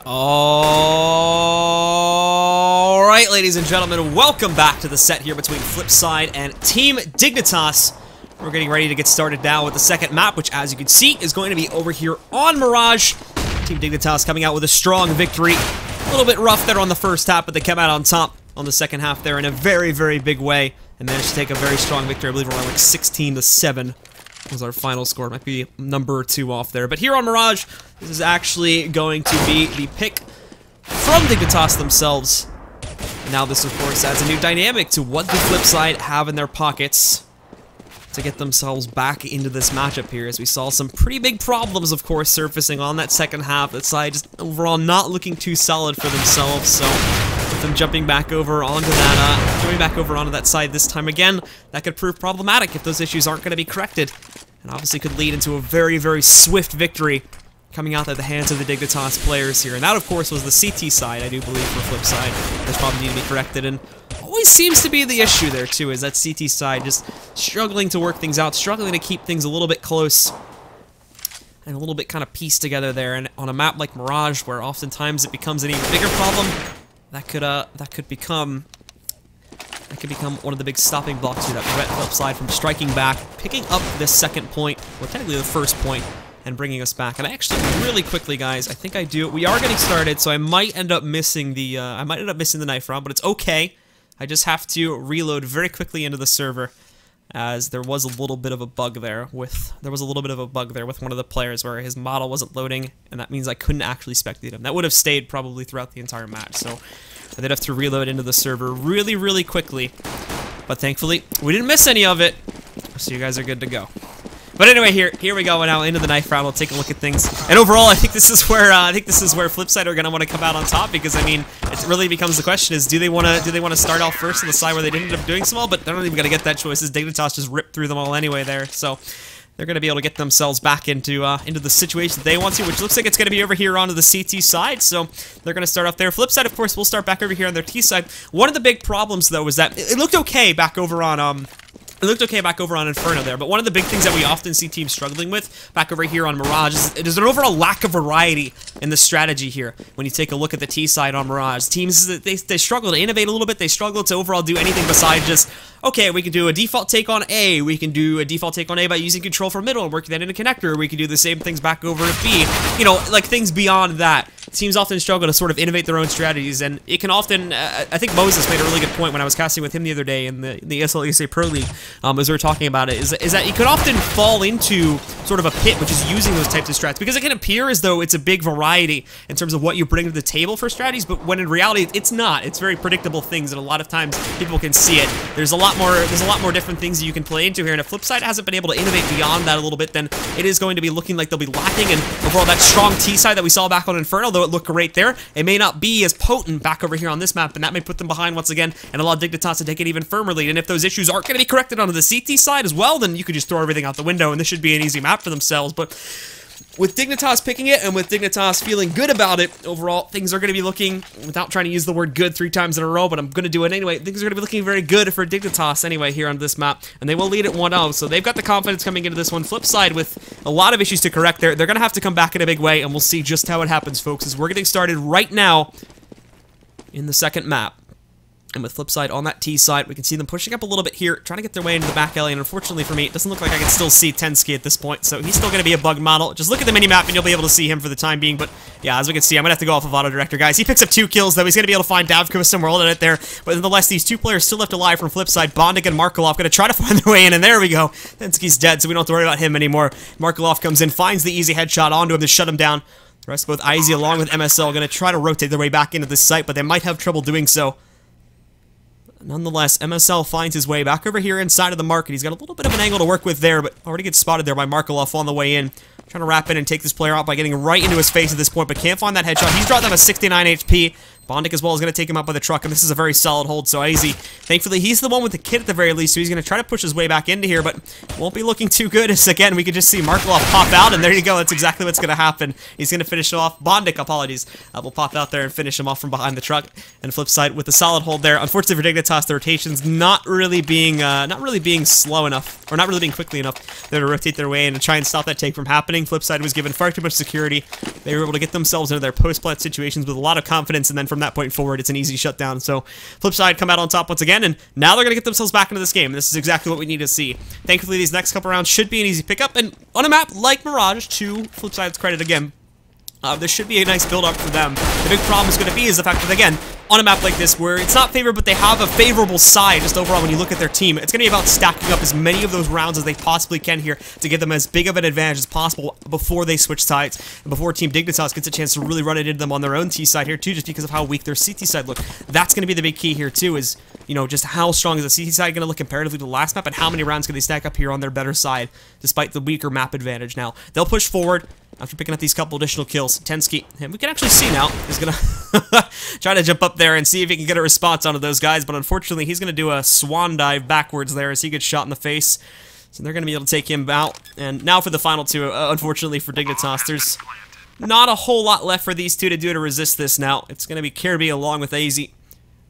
Alright, ladies and gentlemen, welcome back to the set here between FlipSid and Team Dignitas. We're getting ready to get started now with the second map, which, as you can see, is going to be over here on Mirage. Team Dignitas coming out with a strong victory. A little bit rough there on the first half, but they came out on top on the second half there in a very, very big way and managed to take a very strong victory. I believe around like 16-7 was our final score. It might be number 2 off there. But here on Mirage, this is actually going to be the pick from Dignitas themselves. Now this, of course, adds a new dynamic to what the FlipSid have in their pockets to get themselves back into this matchup here, as we saw some pretty big problems, of course, surfacing on that second half. That side just overall not looking too solid for themselves, so with them jumping back over onto that, side this time again, that could prove problematic if those issues aren't going to be corrected, and obviously could lead into a very, very swift victory coming out at the hands of the Dignitas players here. And that, of course, was the CT side, I do believe, for FlipSid. This probably need to be corrected, and always seems to be the issue there, too, is that CT side just struggling to work things out, struggling to keep things a little bit close and a little bit kind of pieced together there. And on a map like Mirage, where oftentimes it becomes an even bigger problem, that could become one of the big stopping blocks here that prevent FlipSid from striking back, picking up this second point, well, technically the first point, and bringing us back. And actually, really quickly, guys, I think we are getting started, so I might end up missing the knife round, but it's okay. I just have to reload very quickly into the server, as there was a little bit of a bug there with one of the players where his model wasn't loading, and that means I couldn't actually spectate him. That would have stayed probably throughout the entire match, so I did have to reload into the server really, really quickly. But thankfully, we didn't miss any of it, so you guys are good to go. But anyway, here we go now into the knife round. We'll take a look at things. And overall, I think this is where FlipSid are going to want to come out on top, because I mean, it really becomes the question: is do they want to start off first on the side where they didn't end up doing so well? But they're not even going to get that choice, as Dignitas just ripped through them all anyway there. So they're going to be able to get themselves back into the situation that they want to, which looks like it's going to be over here onto the CT side. So they're going to start off there. FlipSid, of course, will start back over here on their T side. One of the big problems, though, was that it looked okay back over on Inferno there, but one of the big things that we often see teams struggling with back over here on Mirage is there's an overall lack of variety in the strategy here. When you take a look at the T side on Mirage, teams, they struggle to innovate a little bit. They struggle to overall do anything besides just, okay, we can do a default take on A, we can do a default take on A by using control from middle and working that into connector, we can do the same things back over at B, you know, like things beyond that. Teams often struggle to sort of innovate their own strategies, and it can often, I think Moses made a really good point when I was casting with him the other day in the SLTV Pro League, as we were talking about it, is that you could often fall into sort of a pit, which is using those types of strats, because it can appear as though it's a big variety in terms of what you bring to the table for strategies, but when in reality, it's not. It's very predictable things, and a lot of times people can see it. There's a lot more different things that you can play into here, and if FlipSid hasn't been able to innovate beyond that a little bit, then it is going to be looking like they'll be lacking, and overall that strong T side that we saw back on Inferno, though it looked great there, it may not be as potent back over here on this map, and that may put them behind once again, and allow Dignitas to take it even firmer lead. And if those issues aren't going to be corrected onto the CT side as well, then you could just throw everything out the window, and this should be an easy map for themselves. But with Dignitas picking it, and with Dignitas feeling good about it, overall, things are going to be looking, without trying to use the word good 3 times in a row, but I'm going to do it anyway, things are going to be looking very good for Dignitas anyway here on this map, and they will lead at 1-0, so they've got the confidence coming into this one. FlipSid with a lot of issues to correct there. They're going to have to come back in a big way, and we'll see just how it happens, folks, as we're getting started right now in the second map. And with FlipSid on that T side, we can see them pushing up a little bit here, trying to get their way into the back alley, and unfortunately for me, it doesn't look like I can still see tenzki at this point, so he's still going to be a bug model. Just look at the mini-map and you'll be able to see him for the time being, but yeah, as we can see, I'm going to have to go off of Auto Director, guys. He picks up 2 kills, though. He's going to be able to find DavCost and WorldEdit there, but nonetheless, these 2 players still left alive from FlipSid. Bondik and Markelov going to try to find their way in, and there we go. tenzki's dead, so we don't have to worry about him anymore. Markelov comes in, finds the easy headshot onto him to shut him down. The rest, both aizy along with MSL, going to try to rotate their way back into this site, but they might have trouble doing so. Nonetheless, MSL finds his way back over here inside of the market. He's got a little bit of an angle to work with there, but already gets spotted there by Markelov on the way in. Trying to wrap in and take this player out by getting right into his face at this point, but can't find that headshot. He's dropped down to 69 HP. bondik as well is going to take him out by the truck, and this is a very solid hold, so aizy, thankfully, he's the one with the kit at the very least, so he's going to try to push his way back into here, but won't be looking too good, as again, we could just see Markelov pop out, and there you go, that's exactly what's going to happen. He's going to finish off, bondik, apologies, will pop out there and finish him off from behind the truck, and flip side with a solid hold there. Unfortunately for Dignitas, the rotation's not really being slow enough, or not really being quickly enough there to rotate their way in and try and stop that take from happening. Flip side was given far too much security. They were able to get themselves into their post-plant situations with a lot of confidence, and then from that point forward, it's an easy shutdown. So, flip side come out on top once again, and now they're going to get themselves back into this game. This is exactly what we need to see. Thankfully, these next couple rounds should be an easy pickup, and on a map like Mirage, to flip side's credit again, this should be a nice build-up for them. The big problem is going to be is the fact that, again, on a map like this, where it's not favored, but they have a favorable side, just overall, when you look at their team, it's going to be about stacking up as many of those rounds as they possibly can here to give them as big of an advantage as possible before they switch sides, and before Team Dignitas gets a chance to really run it into them on their own T side here, too, just because of how weak their CT side look. That's going to be the big key here, too, is, you know, just how strong is the CT side going to look comparatively to the last map, and how many rounds can they stack up here on their better side, despite the weaker map advantage. Now, they'll push forward after picking up these couple additional kills. tenzki, and we can actually see now, is going to try to jump up there and see if he can get a response onto those guys, but unfortunately, he's going to do a swan dive backwards there as he gets shot in the face. So they're going to be able to take him out. And now for the final two, unfortunately for Dignitas, there's not a whole lot left for these two to do to resist this now. It's going to be Kjaerbye along with aizy,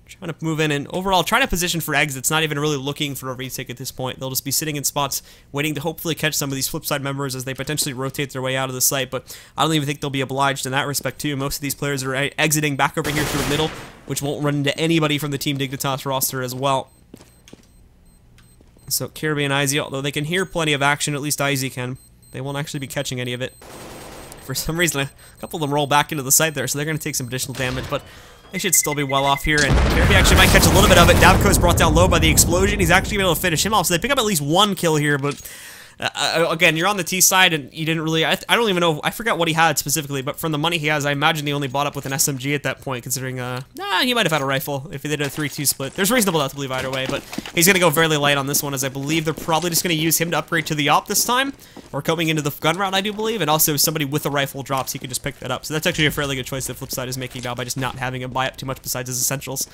trying to move in and overall trying to position for exits, not even really looking for a retake at this point. They'll just be sitting in spots waiting to hopefully catch some of these flip side members as they potentially rotate their way out of the site, but I don't even think they'll be obliged in that respect too. Most of these players are exiting back over here through the middle, which won't run into anybody from the Team Dignitas roster as well. So Kjaerbye and aizy, although they can hear plenty of action, at least aizy can, they won't actually be catching any of it. For some reason, a couple of them roll back into the site there, so they're going to take some additional damage, but they should still be well off here, and Kjaerbye actually might catch a little bit of it. DavCost brought down low by the explosion. He's actually able to finish him off, so they pick up at least one kill here, but again, you're on the T side, and you didn't really, I don't even know, I forgot what he had specifically, but from the money he has, I imagine he only bought up with an SMG at that point, considering, he might have had a rifle if he did a 3-2 split. There's reasonable doubt to believe either way, but he's going to go fairly light on this one, as I believe they're probably just going to use him to upgrade to the op this time, or going into the gun round, I do believe, and also if somebody with a rifle drops, he could just pick that up. So that's actually a fairly good choice that FlipSide is making now by just not having him buy up too much besides his essentials.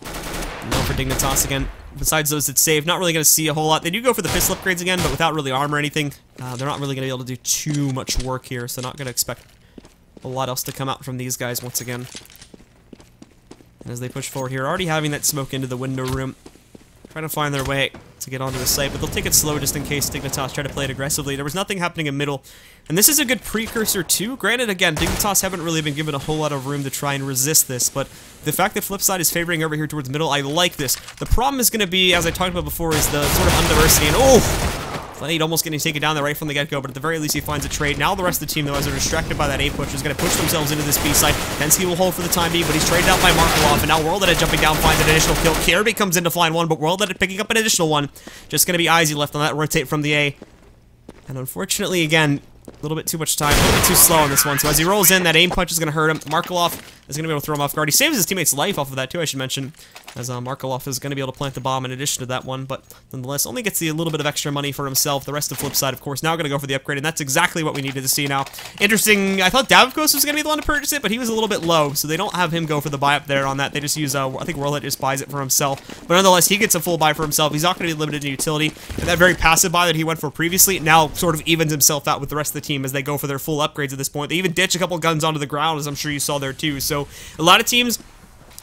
No for Dignitas again. Besides those that save, not really going to see a whole lot. They do go for the pistol upgrades again, but without really armor or anything. They're not really going to be able to do too much work here, so not going to expect a lot else to come out from these guys once again. And as they push forward here, already having that smoke into the window room, trying to find their way to get onto the site, but they'll take it slow just in case Dignitas try to play it aggressively. There was nothing happening in middle, and this is a good precursor too. Granted, again, Dignitas haven't really been given a whole lot of room to try and resist this, but the fact that FlipSide is favoring over here towards middle, I like this. The problem is going to be, as I talked about before, is the sort of undiversity, and Vlady almost getting taken down there right from the get-go, but at the very least he finds a trade. Now the rest of the team, though, as they're distracted by that A push, is going to push themselves into this B side. tenzki will hold for the time being, but he's traded out by Markelov, and now WorldEdit jumping down finds an additional kill. Kjaerbye comes in to find one, but WorldEdit picking up an additional one. Just going to be aizy left on that rotate from the A. And unfortunately, again, a little bit too much time, a little bit too slow on this one. So as he rolls in, that aim punch is going to hurt him. Markelov is going to be able to throw him off guard. He saves his teammate's life off of that too, I should mention, as Markelov is going to be able to plant the bomb in addition to that one, but nonetheless only gets a little bit of extra money for himself. The rest of FlipSide, of course, now going to go for the upgrade, and that's exactly what we needed to see now. Interesting, I thought DavCost was going to be the one to purchase it, but he was a little bit low, so they don't have him go for the buy up there on that. They just use, I think WorldEdit just buys it for himself, but nonetheless, he gets a full buy for himself. He's not going to be limited in utility, and that very passive buy that he went for previously now sort of evens himself out with the rest of the team as they go for their full upgrades at this point. They even ditch a couple guns onto the ground, as I'm sure you saw there too, so a lot of teams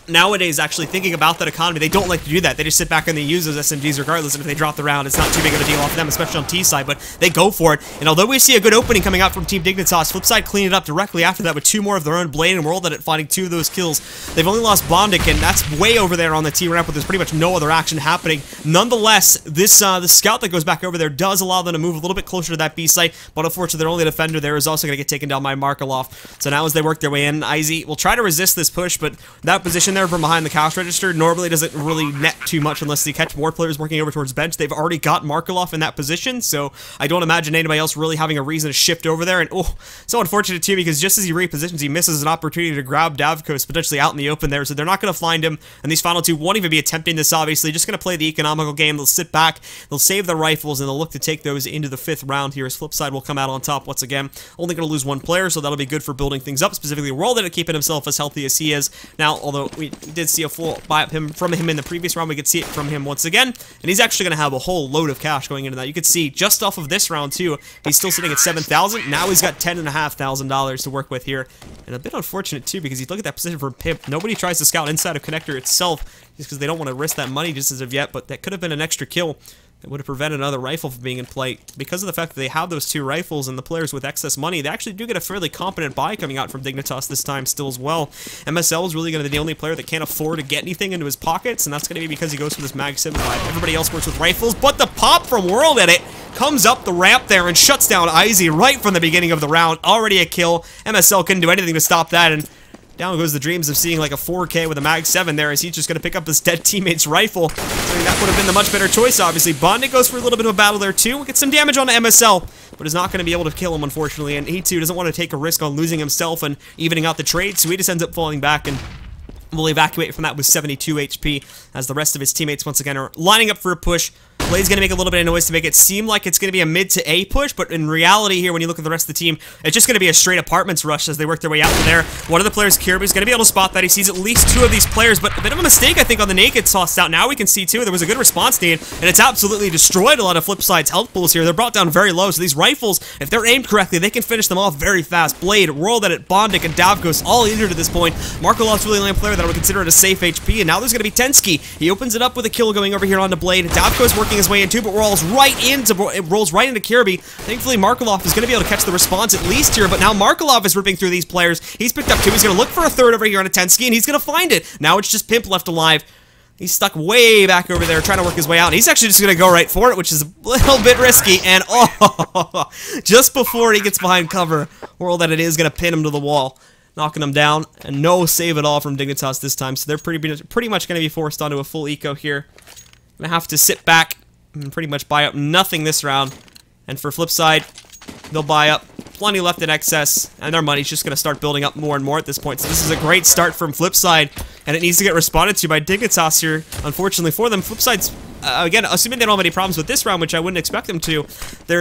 nowadays actually thinking about that economy, they don't like to do that. They just sit back and they use those SMGs regardless, and if they drop the round, it's not too big of a deal off them, especially on T side, but they go for it. And although we see a good opening coming out from Team Dignitas, FlipSide cleaned it up directly after that with two more of their own Blade and WorldEdit finding two of those kills. They've only lost bondik, and that's way over there on the T ramp, but there's pretty much no other action happening. Nonetheless, this the scout that goes back over there does allow them to move a little bit closer to that B site, but unfortunately their only defender there is also going to get taken down by Markelov. So now as they work their way in, aizy will try to resist this push, but that position in there from behind the cash register normally doesn't really net too much unless they catch more players working over towards bench. They've already got Markelov in that position, so I don't imagine anybody else really having a reason to shift over there. And oh, so unfortunate too, because just as he repositions, he misses an opportunity to grab DavCost potentially out in the open there, so they're not going to find him, and these final two won't even be attempting this, obviously. Just going to play the economical game. They'll sit back, they'll save the rifles, and they'll look to take those into the 5th round here, as FlipSid will come out on top once again. Only going to lose one player, so that'll be good for building things up, specifically WorldEdit keeping himself as healthy as he is. Now, although we did see a full buy-up from him in the previous round, we could see it from him once again, and he's actually going to have a whole load of cash going into that. You could see just off of this round too, he's still sitting at 7,000. Now he's got $10,500 to work with here, and a bit unfortunate too, because you look at that position for Pimp. Nobody tries to scout inside of connector itself just because they don't want to risk that money just as of yet, but that could have been an extra kill that would have prevented another rifle from being in play. Because of the fact that they have those 2 rifles and the players with excess money, they actually do get a fairly competent buy coming out from Dignitas this time still as well. MSL is really going to be the only player that can't afford to get anything into his pockets, and that's going to be because he goes for this Mag 7 vibe. Everybody else works with rifles, but the pop from WorldEdit comes up the ramp there and shuts down aizy right from the beginning of the round. Already a kill. MSL couldn't do anything to stop that, and down goes the dreams of seeing like a 4K with a Mag 7 there, as he's just going to pick up his dead teammate's rifle. So that would have been the much better choice, obviously. Bondik goes for a little bit of a battle there, too. We'll get some damage on MSL, but is not going to be able to kill him, unfortunately. And he, too, doesn't want to take a risk on losing himself and evening out the trade, so he just ends up falling back and will evacuate from that with 72 HP, as the rest of his teammates, once again, are lining up for a push. Blade's going to make a little bit of noise to make it seem like it's going to be a mid to A push, but in reality here, when you look at the rest of the team, it's just going to be a straight apartments rush as they work their way out from there. One of the players, Kjaerbye, is going to be able to spot that. He sees at least 2 of these players, but a bit of a mistake, I think, on the naked tossed out. Now we can see, too, there was a good response need, and it's absolutely destroyed a lot of FlipSid's health pools here. They're brought down very low, so these rifles, if they're aimed correctly, they can finish them off very fast. Blade, WorldEdit, bondik, and DavCost all injured at this point. Markelov's really the only player that I would consider it a safe HP, and now there's going to be tenzki. He opens it up with a kill going over here onto Blade. DavCost working his way in, too, but rolls right into Kjærbye. Thankfully, Markelov is going to be able to catch the response at least here, but now Markelov is ripping through these players. He's picked up 2. He's going to look for a 3rd over here on a tenzki, and he's going to find it. Now it's just Pimp left alive. He's stuck way back over there trying to work his way out, and he's actually just going to go right for it, which is a little bit risky, and oh, just before he gets behind cover, WorldEdit is going to pin him to the wall, knocking him down, and no save at all from Dignitas this time, so they're pretty much going to be forced onto a full eco here. Going to have to sit back and pretty much buy up nothing this round. And for FlipSid, they'll buy up plenty left in excess, and their money's just going to start building up more and more at this point. So this is a great start from FlipSid, and it needs to get responded to by Dignitas here. Unfortunately for them, FlipSid's again, assuming they don't have any problems with this round, which I wouldn't expect them to, they're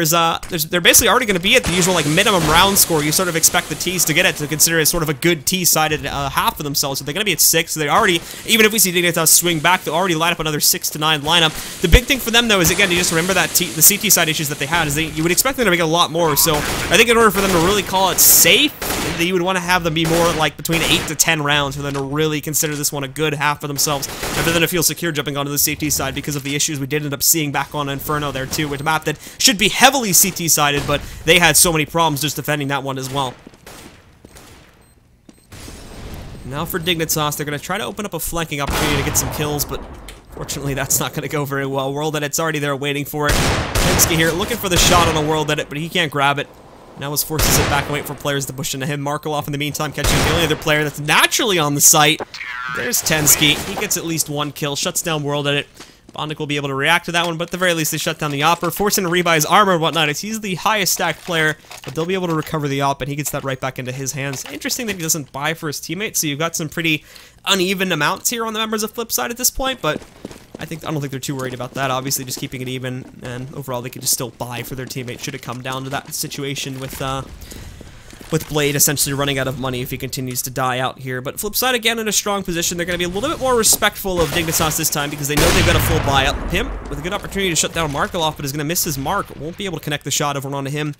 basically already going to be at the usual like minimum round score. You sort of expect the T's to get it to consider it sort of a good T-sided half of themselves. So they're going to be at 6. So they already, even if we see Dignitas swing back, they'll already line up another 6 to 9 lineup. The big thing for them though is again, you just remember that the CT side issues that they had is you would expect them to make a lot more. So I think in order for them to really call it safe, you would want to have them be more like between 8 to 10 rounds for them to really consider this one a good half for themselves, and for them to feel secure jumping onto the safety side because of the issues we did end up seeing back on Inferno there too, with a map that should be heavily CT sided, but they had so many problems just defending that one as well. Now for Dignitas, they're going to try to open up a flanking opportunity to get some kills, but fortunately that's not going to go very well. WorldEdit's already there waiting for it. tenzki here looking for the shot on the WorldEdit, but he can't grab it. Now is forced to sit back and wait for players to push into him. Markelov in the meantime catching the only other player that's naturally on the site. There's tenzki. He gets at least 1 kill, shuts down WorldEdit. bondik will be able to react to that one, but at the very least they shut down the Opper, forcing him to rebuy his armor and whatnot. He's the highest stacked player, but they'll be able to recover the Op, and he gets that right back into his hands. Interesting that he doesn't buy for his teammates, so you've got some pretty uneven amounts here on the members of FlipSid at this point, but I don't think they're too worried about that. Obviously, just keeping it even, and overall they could just still buy for their teammate should it come down to that situation with Blade essentially running out of money if he continues to die out here. But FlipSid again in a strong position. They're going to be a little bit more respectful of Dignitas this time because they know they've got a full buy up. Pimp with a good opportunity to shut down Markelov, but is going to miss his mark. Won't be able to connect the shot over onto him.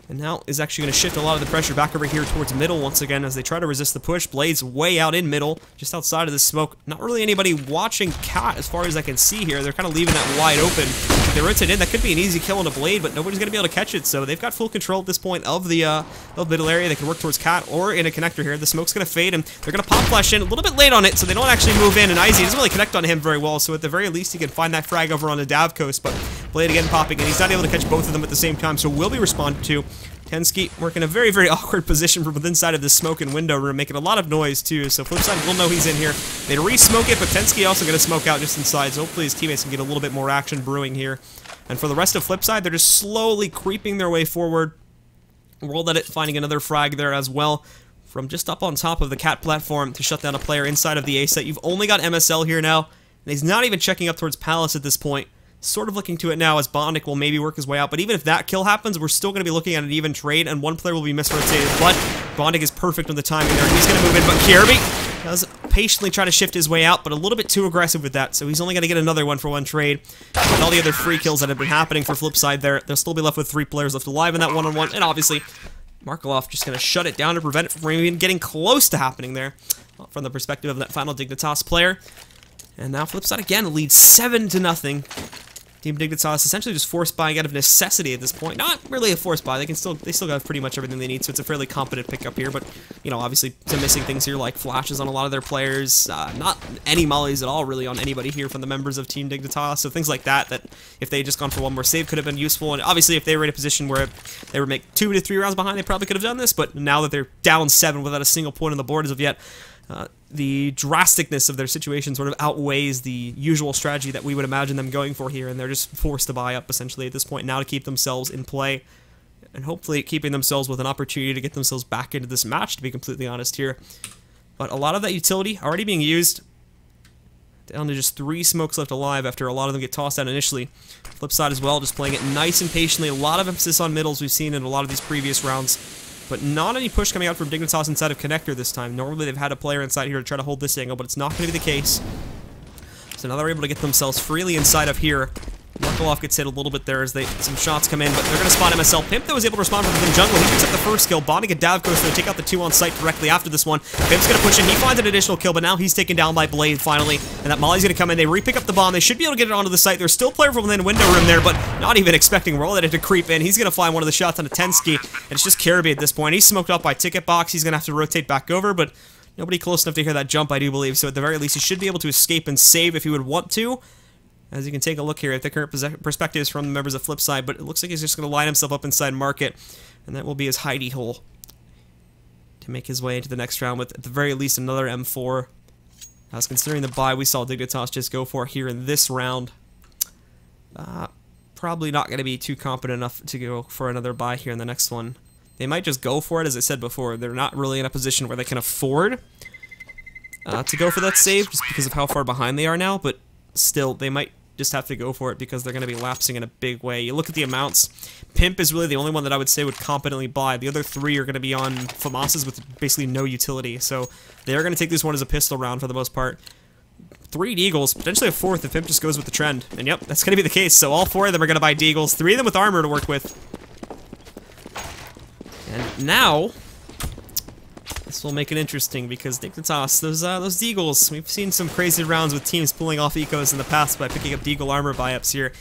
And now is actually going to shift a lot of the pressure back over here towards middle once again as they try to resist the push. Blade's way out in middle, just outside of the smoke. Not really anybody watching Cat as far as I can see here. They're kind of leaving that wide open. If they rotate in, that could be an easy kill on a Blade, but nobody's going to be able to catch it. So they've got full control at this point of the middle area. They can work towards Cat or in a connector here. The smoke's going to fade, and they're going to pop flash in a little bit late on it, so they don't actually move in. And aizy doesn't really connect on him very well, so at the very least he can find that frag over on the DavCost. But Blade again popping, and he's not able to catch both of them at the same time, so will be responded to. tenzki working a very, very awkward position from within side of the smoke and window room, making a lot of noise too, so FlipSid will know he's in here. They re-smoke it, but tenzki also going to smoke out just inside, so hopefully his teammates can get a little bit more action brewing here. And for the rest of FlipSid, they're just slowly creeping their way forward. WorldEdit finding another frag there as well, from just up on top of the cat platform to shut down a player inside of the A set. You've only got MSL here now, and he's not even checking up towards Palace at this point. Sort of looking to it now as bondik will maybe work his way out, but even if that kill happens, we're still going to be looking at an even trade, and one player will be misrotated, but bondik is perfect on the timing there, and he's going to move in, but Kjaerbye does patiently try to shift his way out, but a little bit too aggressive with that, so he's only going to get another 1-for-1 trade. With all the other free kills that have been happening for FlipSid there, they'll still be left with 3 players left alive in that one-on-one, and obviously, Markelov just going to shut it down to prevent it from even getting close to happening there, from the perspective of that final Dignitas player. And now FlipSid again leads 7-0. Team Dignitas essentially just force buying out of necessity at this point. Not really a force buy. They still got pretty much everything they need, so it's a fairly competent pickup here. But you know, obviously some missing things here like flashes on a lot of their players. Not any mollies at all really on anybody here from the members of Team Dignitas. So things like that if they had just gone for one more save could have been useful. And obviously if they were in a position where they would make 2 to 3 rounds behind, they probably could have done this. But now that they're down 7 without a single point on the board as of yet, the drasticness of their situation sort of outweighs the usual strategy that we would imagine them going for here, and they're just forced to buy up essentially at this point now to keep themselves in play, and hopefully keeping themselves with an opportunity to get themselves back into this match, to be completely honest here. But a lot of that utility already being used, down to just 3 smokes left alive after a lot of them get tossed out initially. FlipSid as well, just playing it nice and patiently, a lot of emphasis on middles we've seen in a lot of these previous rounds. But not any push coming out from Dignitas inside of Connector this time. Normally they've had a player inside here to try to hold this angle, but it's not going to be the case. So now they're able to get themselves freely inside of here. Markelov gets hit a little bit there as some shots come in, but they're going to spot MSL. Pimp that was able to respond from within jungle. He picks up the first kill. bondik and DavCost going to take out the 2 on site directly after this one. Pimp's going to push in. He finds an additional kill, but now he's taken down by Blade finally. And that Molly's going to come in. They re-pick up the bomb. They should be able to get it onto the site. There's still a player from within window room there, but not even expecting WorldEdit to creep in. He's going to find one of the shots on a tenzki, and it's just Kjærbye at this point. He's smoked up by Ticket Box. He's going to have to rotate back over, but nobody close enough to hear that jump, I do believe. So at the very least, he should be able to escape and save if he would want to. As you can take a look here at the current perspectives from the members of FlipSid, but it looks like he's just going to line himself up inside Market, and that will be his hidey hole to make his way into the next round with, at the very least, another M4. As considering the buy we saw Dignitas just go for here in this round, probably not going to be too competent enough to go for another buy here in the next one. They might just go for it, as I said before. They're not really in a position where they can afford to go for that save, just because of how far behind they are now, but still, they might just have to go for it because they're going to be lapsing in a big way. You look at the amounts, Pimp is really the only one that I would say would competently buy. The other 3 are going to be on FAMASs with basically no utility, so they're going to take this one as a pistol round for the most part. 3 Deagles, potentially a 4th if Pimp just goes with the trend. And yep, that's going to be the case, so all 4 of them are going to buy Deagles, 3 of them with armor to work with. And now, this will make it interesting because Dignitas, those Deagles, we've seen some crazy rounds with teams pulling off ecos in the past by picking up Deagle armor buy-ups here.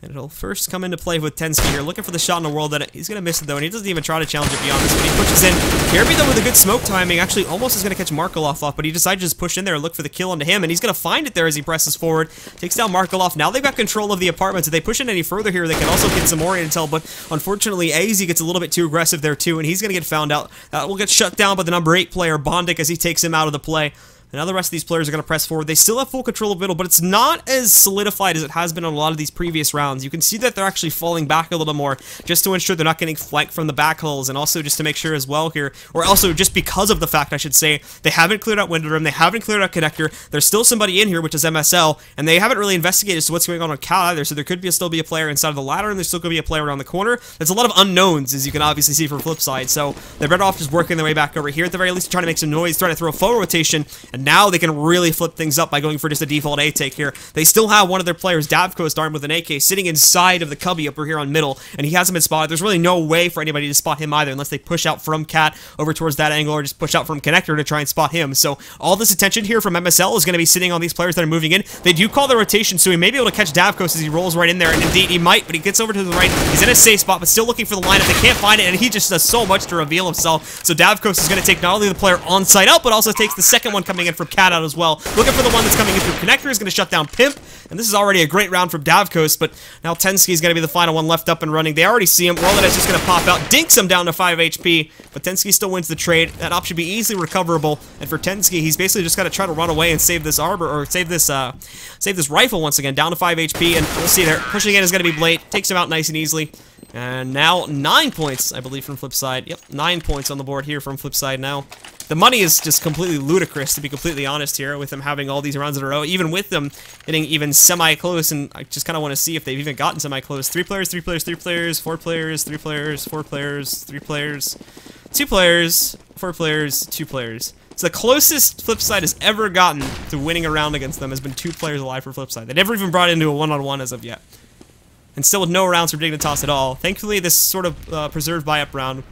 And it'll first come into play with tenzki here, looking for the shot in the WorldEdit. He's going to miss it though, and he doesn't even try to challenge it beyond this, but he pushes in. Kjærbye though with a good smoke timing, actually almost is going to catch Markelov off, but he decides to just push in there and look for the kill onto him, and he's going to find it there as he presses forward. Takes down Markelov. Now they've got control of the apartments. If they push in any further here, they can also get some more intel, but unfortunately aizy gets a little bit too aggressive there too, and he's going to get found out. That will get shut down by the number 8 player, bondik, as he takes him out of the play. And now the rest of these players are going to press forward. They still have full control of middle, but it's not as solidified as it has been on a lot of these previous rounds. You can see that they're actually falling back a little more just to ensure they're not getting flanked from the back hulls, and also just to make sure as well here, or also just because of the fact, I should say, they haven't cleared out window room, they haven't cleared out connector, there's still somebody in here, which is MSL, and they haven't really investigated as to what's going on with Cal either, so there could still be a player inside of the ladder, and there's still going to be a player around the corner. There's a lot of unknowns, as you can obviously see from FlipSid, so they're better off just working their way back over here, at the very least trying to make some noise, trying to throw a forward rotation, and now they can really flip things up by going for just a default A take here. They still have one of their players, DavCost, armed with an AK, sitting inside of the cubby up here on middle, and he hasn't been spotted. There's really no way for anybody to spot him either, unless they push out from Cat over towards that angle, or just push out from Connector to try and spot him. So all this attention here from MSL is going to be sitting on these players that are moving in. They do call the rotation, so he may be able to catch DavCost as he rolls right in there, and indeed he might, but he gets over to the right. He's in a safe spot, but still looking for the lineup. They can't find it, and he just does so much to reveal himself. So DavCost is going to take not only the player on site out, but also takes the second one coming in in from Cat out as well. Looking for the one that's coming in through Connector. Is going to shut down Pimp. And this is already a great round from DavCost, but now tenzki is going to be the final one left up and running. They already see him. WorldEdit is just going to pop out, dinks him down to 5 HP, but tenzki still wins the trade. That op should be easily recoverable, and for tenzki, he's basically just got to try to run away and save this arbor, or save this rifle once again, down to 5 HP, and we'll see there. Pushing in is going to be Blade. Takes him out nice and easily. And now 9 points, I believe, from FlipSid. Yep, 9 points on the board here from FlipSid now. The money is just completely ludicrous, to be completely honest here, with them having all these rounds in a row, even with them getting even semi-close, and I just kind of want to see if they've even gotten semi-close. 3 players, 3 players, 3 players, 4 players, 3 players, 4 players, 3 players, 2 players, 4 players, 2 players. So the closest FlipSid has ever gotten to winning a round against them has been 2 players alive for FlipSid. They never even brought it into a one-on-one as of yet. And still with no rounds for Dignitas at all. Thankfully, this sort of preserved buy-up round,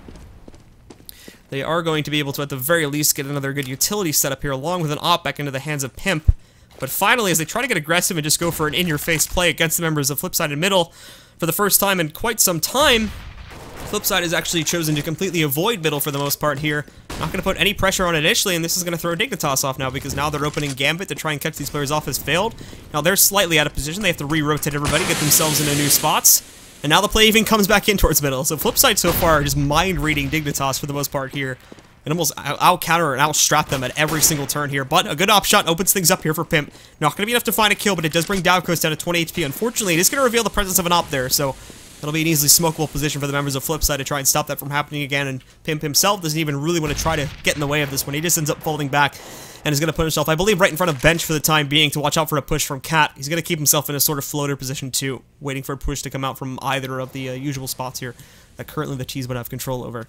they are going to be able to, at the very least, get another good utility setup here, along with an op back into the hands of Pimp. But finally, as they try to get aggressive and just go for an in-your-face play against the members of FlipSid in middle, for the first time in quite some time, FlipSid has actually chosen to completely avoid middle for the most part here. Not going to put any pressure on it initially, and this is going to throw Dignitas off now, because now they're opening Gambit to try and catch these players off has failed. Now they're slightly out of position. They have to re-rotate everybody, get themselves into new spots. And now the play even comes back in towards middle. So FlipSid so far are just mind-reading Dignitas for the most part here. And almost out-counter and out-strap them at every single turn here. But a good op shot opens things up here for Pimp. Not going to be enough to find a kill, but it does bring DavCost down to 20 HP. Unfortunately, it is going to reveal the presence of an op there, so that'll be an easily smokable position for the members of FlipSid to try and stop that from happening again, and Pimp himself doesn't even really want to try to get in the way of this one. He just ends up folding back and is going to put himself, I believe, right in front of bench for the time being to watch out for a push from Cat. He's going to keep himself in a sort of floater position too, waiting for a push to come out from either of the usual spots here that currently the T's would have control over.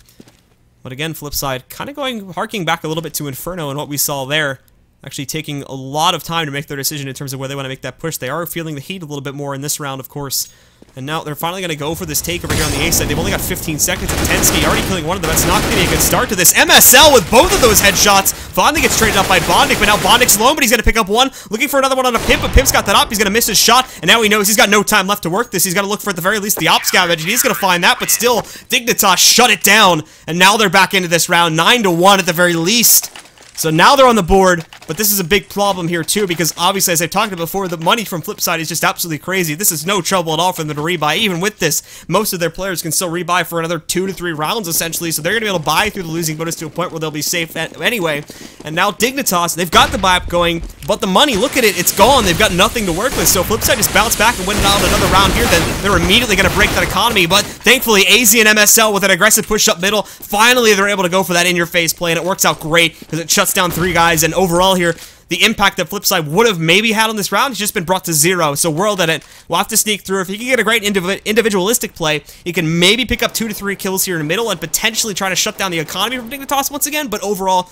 But again, FlipSid kind of harking back a little bit to Inferno and what we saw there. Actually taking a lot of time to make their decision in terms of where they want to make that push. They are feeling the heat a little bit more in this round, of course. And now they're finally going to go for this take over here on the A side. They've only got 15 seconds. And tenzki already killing one of them. That's not going to be a good start to this. MSL with both of those headshots. Finally gets traded up by bondik, but now bondik's alone, but he's going to pick up one. Looking for another one on a Pimp, but Pimp's got that up. He's going to miss his shot, and now he knows he's got no time left to work this. He's got to look for, at the very least, the op scavenge, and he's going to find that, but still, Dignitas shut it down. And now they're back into this round, 9-1 at the very least. So now they're on the board, but this is a big problem here too, because obviously, as I've talked about before, the money from FlipSid is just absolutely crazy. This is no trouble at all for them to rebuy. Even with this, most of their players can still rebuy for another 2 to 3 rounds, essentially, so they're going to be able to buy through the losing bonus to a point where they'll be safe anyway. And now Dignitas, they've got the buy-up going, but the money, look at it, it's gone. They've got nothing to work with, so FlipSid just bounce back and win it out another round here, then they're immediately going to break that economy, but thankfully, aizy and MSL with an aggressive push up middle, finally they're able to go for that in-your-face play, and it works out great, because it shuts down 3 guys, and overall here, the impact that FlipSid would have maybe had on this round has just been brought to 0. So WorldEdit will have to sneak through. If he can get a great individualistic play, he can maybe pick up 2 to 3 kills here in the middle and potentially try to shut down the economy from Dignitas once again. But overall,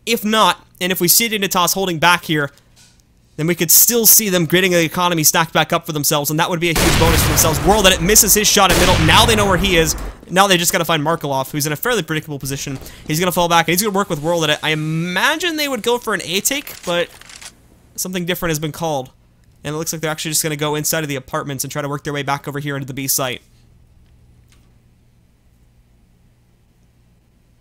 if not, and if we see Dignitas holding back here, then we could still see them getting the economy stacked back up for themselves, and that would be a huge bonus for themselves. WorldEdit misses his shot in middle. Now they know where he is. Now they just got to find Markelov, who's in a fairly predictable position. He's going to fall back, and he's going to work with WorldEdit. I imagine they would go for an A take, but something different has been called. And it looks like they're actually just going to go inside of the apartments and try to work their way back over here into the B site.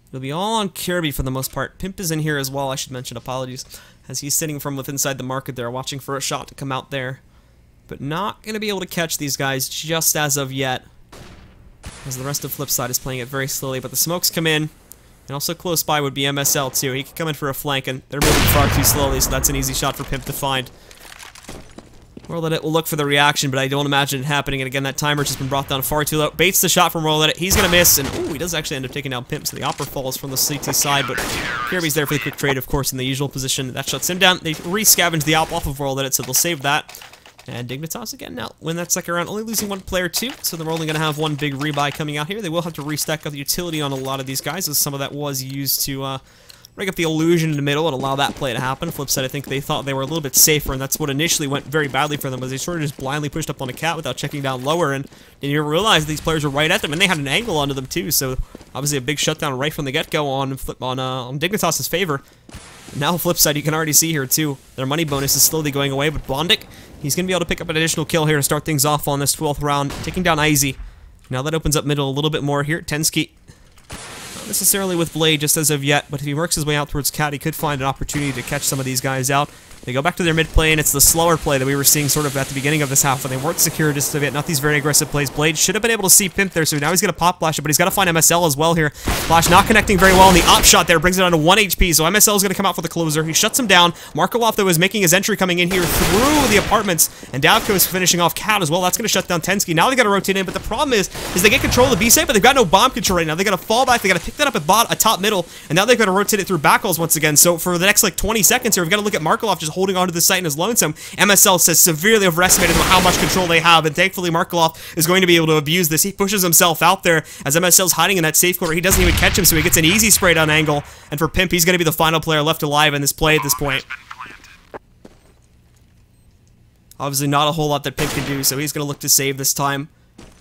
It'll be all on Kjaerbye for the most part. Pimp is in here as well, I should mention. Apologies. As he's sitting from within inside the market there, watching for a shot to come out there. But not going to be able to catch these guys just as of yet, as the rest of FlipSid is playing it very slowly. But the smokes come in, and also close by would be MSL too. He could come in for a flank, and they're moving far too slowly, so that's an easy shot for Pimp to find. WorldEdit will look for the reaction, but I don't imagine it happening. And again, that timer's just been brought down far too low. Baits the shot from WorldEdit. He's going to miss, and ooh, he does actually end up taking down Pimp, so the opera falls from the CT side, but Kjaerby's there for the quick trade, of course, in the usual position. That shuts him down. They re-scavenge the op off of WorldEdit, so they'll save that. And Dignitas again now win that second round, only losing 1 player too, so they're only going to have 1 big rebuy coming out here. They will have to restack up the utility on a lot of these guys, as some of that was used to break up the illusion in the middle and allow that play to happen. FlipSid, I think they thought they were a little bit safer, and that's what initially went very badly for them, as they sort of just blindly pushed up on a Cat without checking down lower, and you realize these players were right at them, and they had an angle onto them too, so obviously a big shutdown right from the get-go on Dignitas' favor. Now FlipSid, you can already see here too, their money bonus is slowly going away, but bondik, he's going to be able to pick up an additional kill here to start things off on this 12th round, taking down aizy. Now that opens up middle a little bit more here. Tenzki, necessarily with Vlade just as of yet, but if he works his way out towards Cat, he could find an opportunity to catch some of these guys out. They go back to their mid play, and it's the slower play that we were seeing sort of at the beginning of this half, when they weren't secure just a bit. Not these very aggressive plays. Blade should have been able to see Pimp there, so now he's going to pop flash it, but he's got to find MSL as well here. Flash not connecting very well, and the op shot there brings it down to 1 HP, so MSL is going to come out for the closer. He shuts him down. Markelov, though, is making his entry coming in here through the apartments, and DavCost is finishing off Cat as well. That's going to shut down tenzki. Now they got to rotate in, but the problem is they get control of the B site, but they've got no bomb control right now. They got to fall back. They got to pick that up at top middle, and now they've got to rotate it through backhalls once again. So for the next like 20 seconds here, we've got to look at Markelov just holding onto the site in his lonesome. MSL says severely overestimated how much control they have, and thankfully Markelov is going to be able to abuse this. He pushes himself out there as MSL's hiding in that safe corner. He doesn't even catch him, so he gets an easy spray down angle. And for Pimp, he's going to be the final player left alive in this play at this point. Obviously not a whole lot that Pimp can do, so he's going to look to save this time.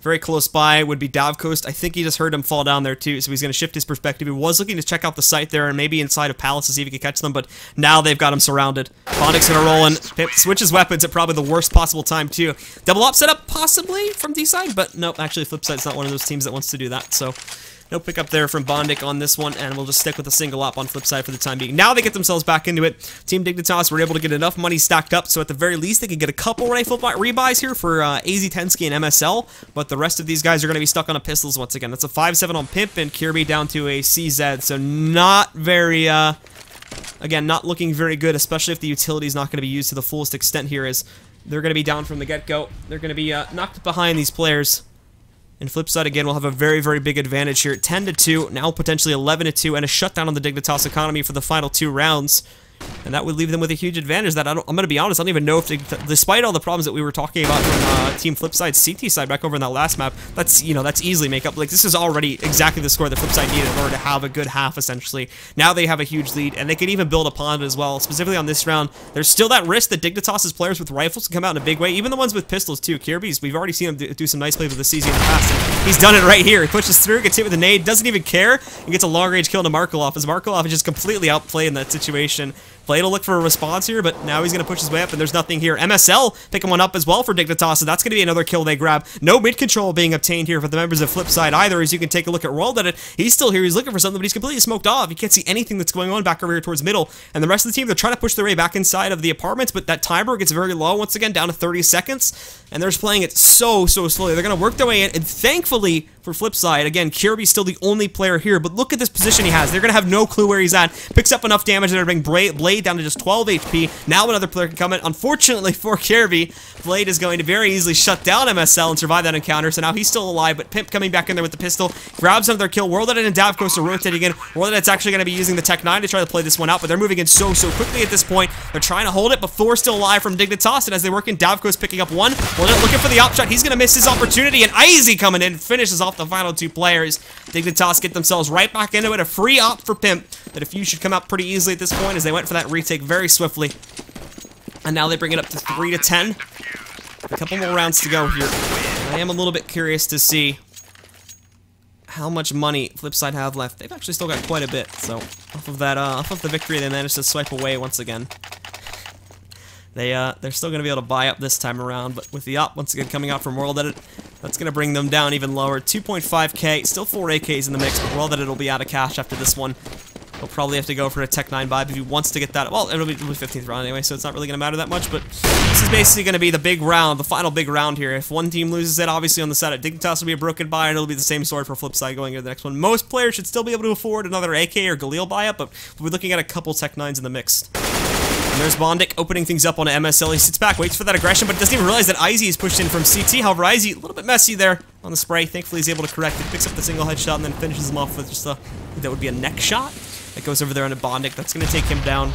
Very close by would be DavCost. I think he just heard him fall down there too, so he's going to shift his perspective. He was looking to check out the site there and maybe inside of Palace to see if he could catch them, but now they've got him surrounded. Bondik's going to roll in. Pimp switches weapons at probably the worst possible time too. Double op setup possibly from D-side, but nope, actually FlipSide's not one of those teams that wants to do that, so no pickup there from bondik on this one, and we'll just stick with a single op on FlipSide for the time being. Now they get themselves back into it. Team Dignitas were able to get enough money stacked up, so at the very least they can get a couple rifle rebuys here for aizy, tenzki, and MSL, but the rest of these guys are going to be stuck on a pistols once again. That's a 5-7 on Pimp, and Kjaerbye down to a CZ, so not very, again, not looking very good, especially if the utility is not going to be used to the fullest extent here, as they're going to be down from the get-go. They're going to be knocked behind these players. And FlipSide, again, will have a very, very big advantage here. 10-2, now potentially 11-2, and a shutdown on the Dignitas economy for the final 2 rounds. And that would leave them with a huge advantage that I'm going to be honest, I don't even know if, despite all the problems that we were talking about from Team FlipSide's CT side back over in that last map, that's, you know, that's easily make up. Like, this is already exactly the score that FlipSide needed in order to have a good half, essentially. Now they have a huge lead, and they can even build upon it as well. Specifically on this round, there's still that risk that Dignitas' players with rifles can come out in a big way, even the ones with pistols, too. Kjærbye's, we've already seen him do some nice plays with the CZ in the past, and he's done it right here. He pushes through, gets hit with a nade, doesn't even care, and gets a long-range kill into Markelov, as Markelov is just completely outplayed in that situation. Blade will look for a response here, but now he's going to push his way up, and there's nothing here. MSL picking one up as well for Dignitas, so that's going to be another kill they grab. No mid-control being obtained here for the members of FlipSide either, as you can take a look at WorldEdit. He's still here, he's looking for something, but he's completely smoked off. He can't see anything that's going on back over here towards middle, and the rest of the team, they're trying to push their way back inside of the apartments, but that timer gets very low once again, down to 30 seconds, and they're just playing it so slowly. They're going to work their way in, and thankfully, for FlipSide, again, Kjaerbye's still the only player here, but look at this position he has. They're going to have no clue where he's at. Picks up enough damage there to bring Blade down to just 12 HP. Now another player can come in. Unfortunately for Kjaerbye, Blade is going to very easily shut down MSL and survive that encounter, so now he's still alive, but Pimp coming back in there with the pistol, grabs another kill. WorldEdit and DavCost are rotating in. WorldEdit's actually going to be using the Tech 9 to try to play this one out, but they're moving in so quickly at this point. They're trying to hold it, but Thor's still alive from Dignitas, and as they work in, DavCost picking up one. WorldEdit looking for the op shot. He's going to miss his opportunity, and aizy coming in finishes off the final 2 players. Dignitas get themselves right back into it. A free op for Pimp that EnVyUs should come out pretty easily at this point, as they went for that retake very swiftly. And now they bring it up to 3-10. A couple more rounds to go here. I am a little bit curious to see how much money FlipSide have left. They've actually still got quite a bit, so off of that, off of the victory, they managed to swipe away once again. They're still going to be able to buy up this time around, but with the op once again coming out from WorldEdit, that's going to bring them down even lower. 2.5k, still 4 AKs in the mix, but WorldEdit will be out of cash after this one. He'll probably have to go for a Tech 9 vibe if he wants to get that. Well, it'll be 15th round anyway, so it's not really going to matter that much, but this is basically going to be the big round, the final big round here. If one team loses it, obviously on the side of Dignitas will be a broken buy, and it'll be the same story for FlipSide going into the next one. Most players should still be able to afford another AK or Galil buy-up, but we'll be looking at a couple Tech 9s in the mix. And there's bondik opening things up on MSL. He sits back, waits for that aggression, but doesn't even realize that aizy is pushed in from CT. However, aizy, a little bit messy there on the spray. Thankfully, he's able to correct it, picks up the single headshot, and then finishes him off with just a, that would be a neck shot. That goes over there on a bondik. That's going to take him down.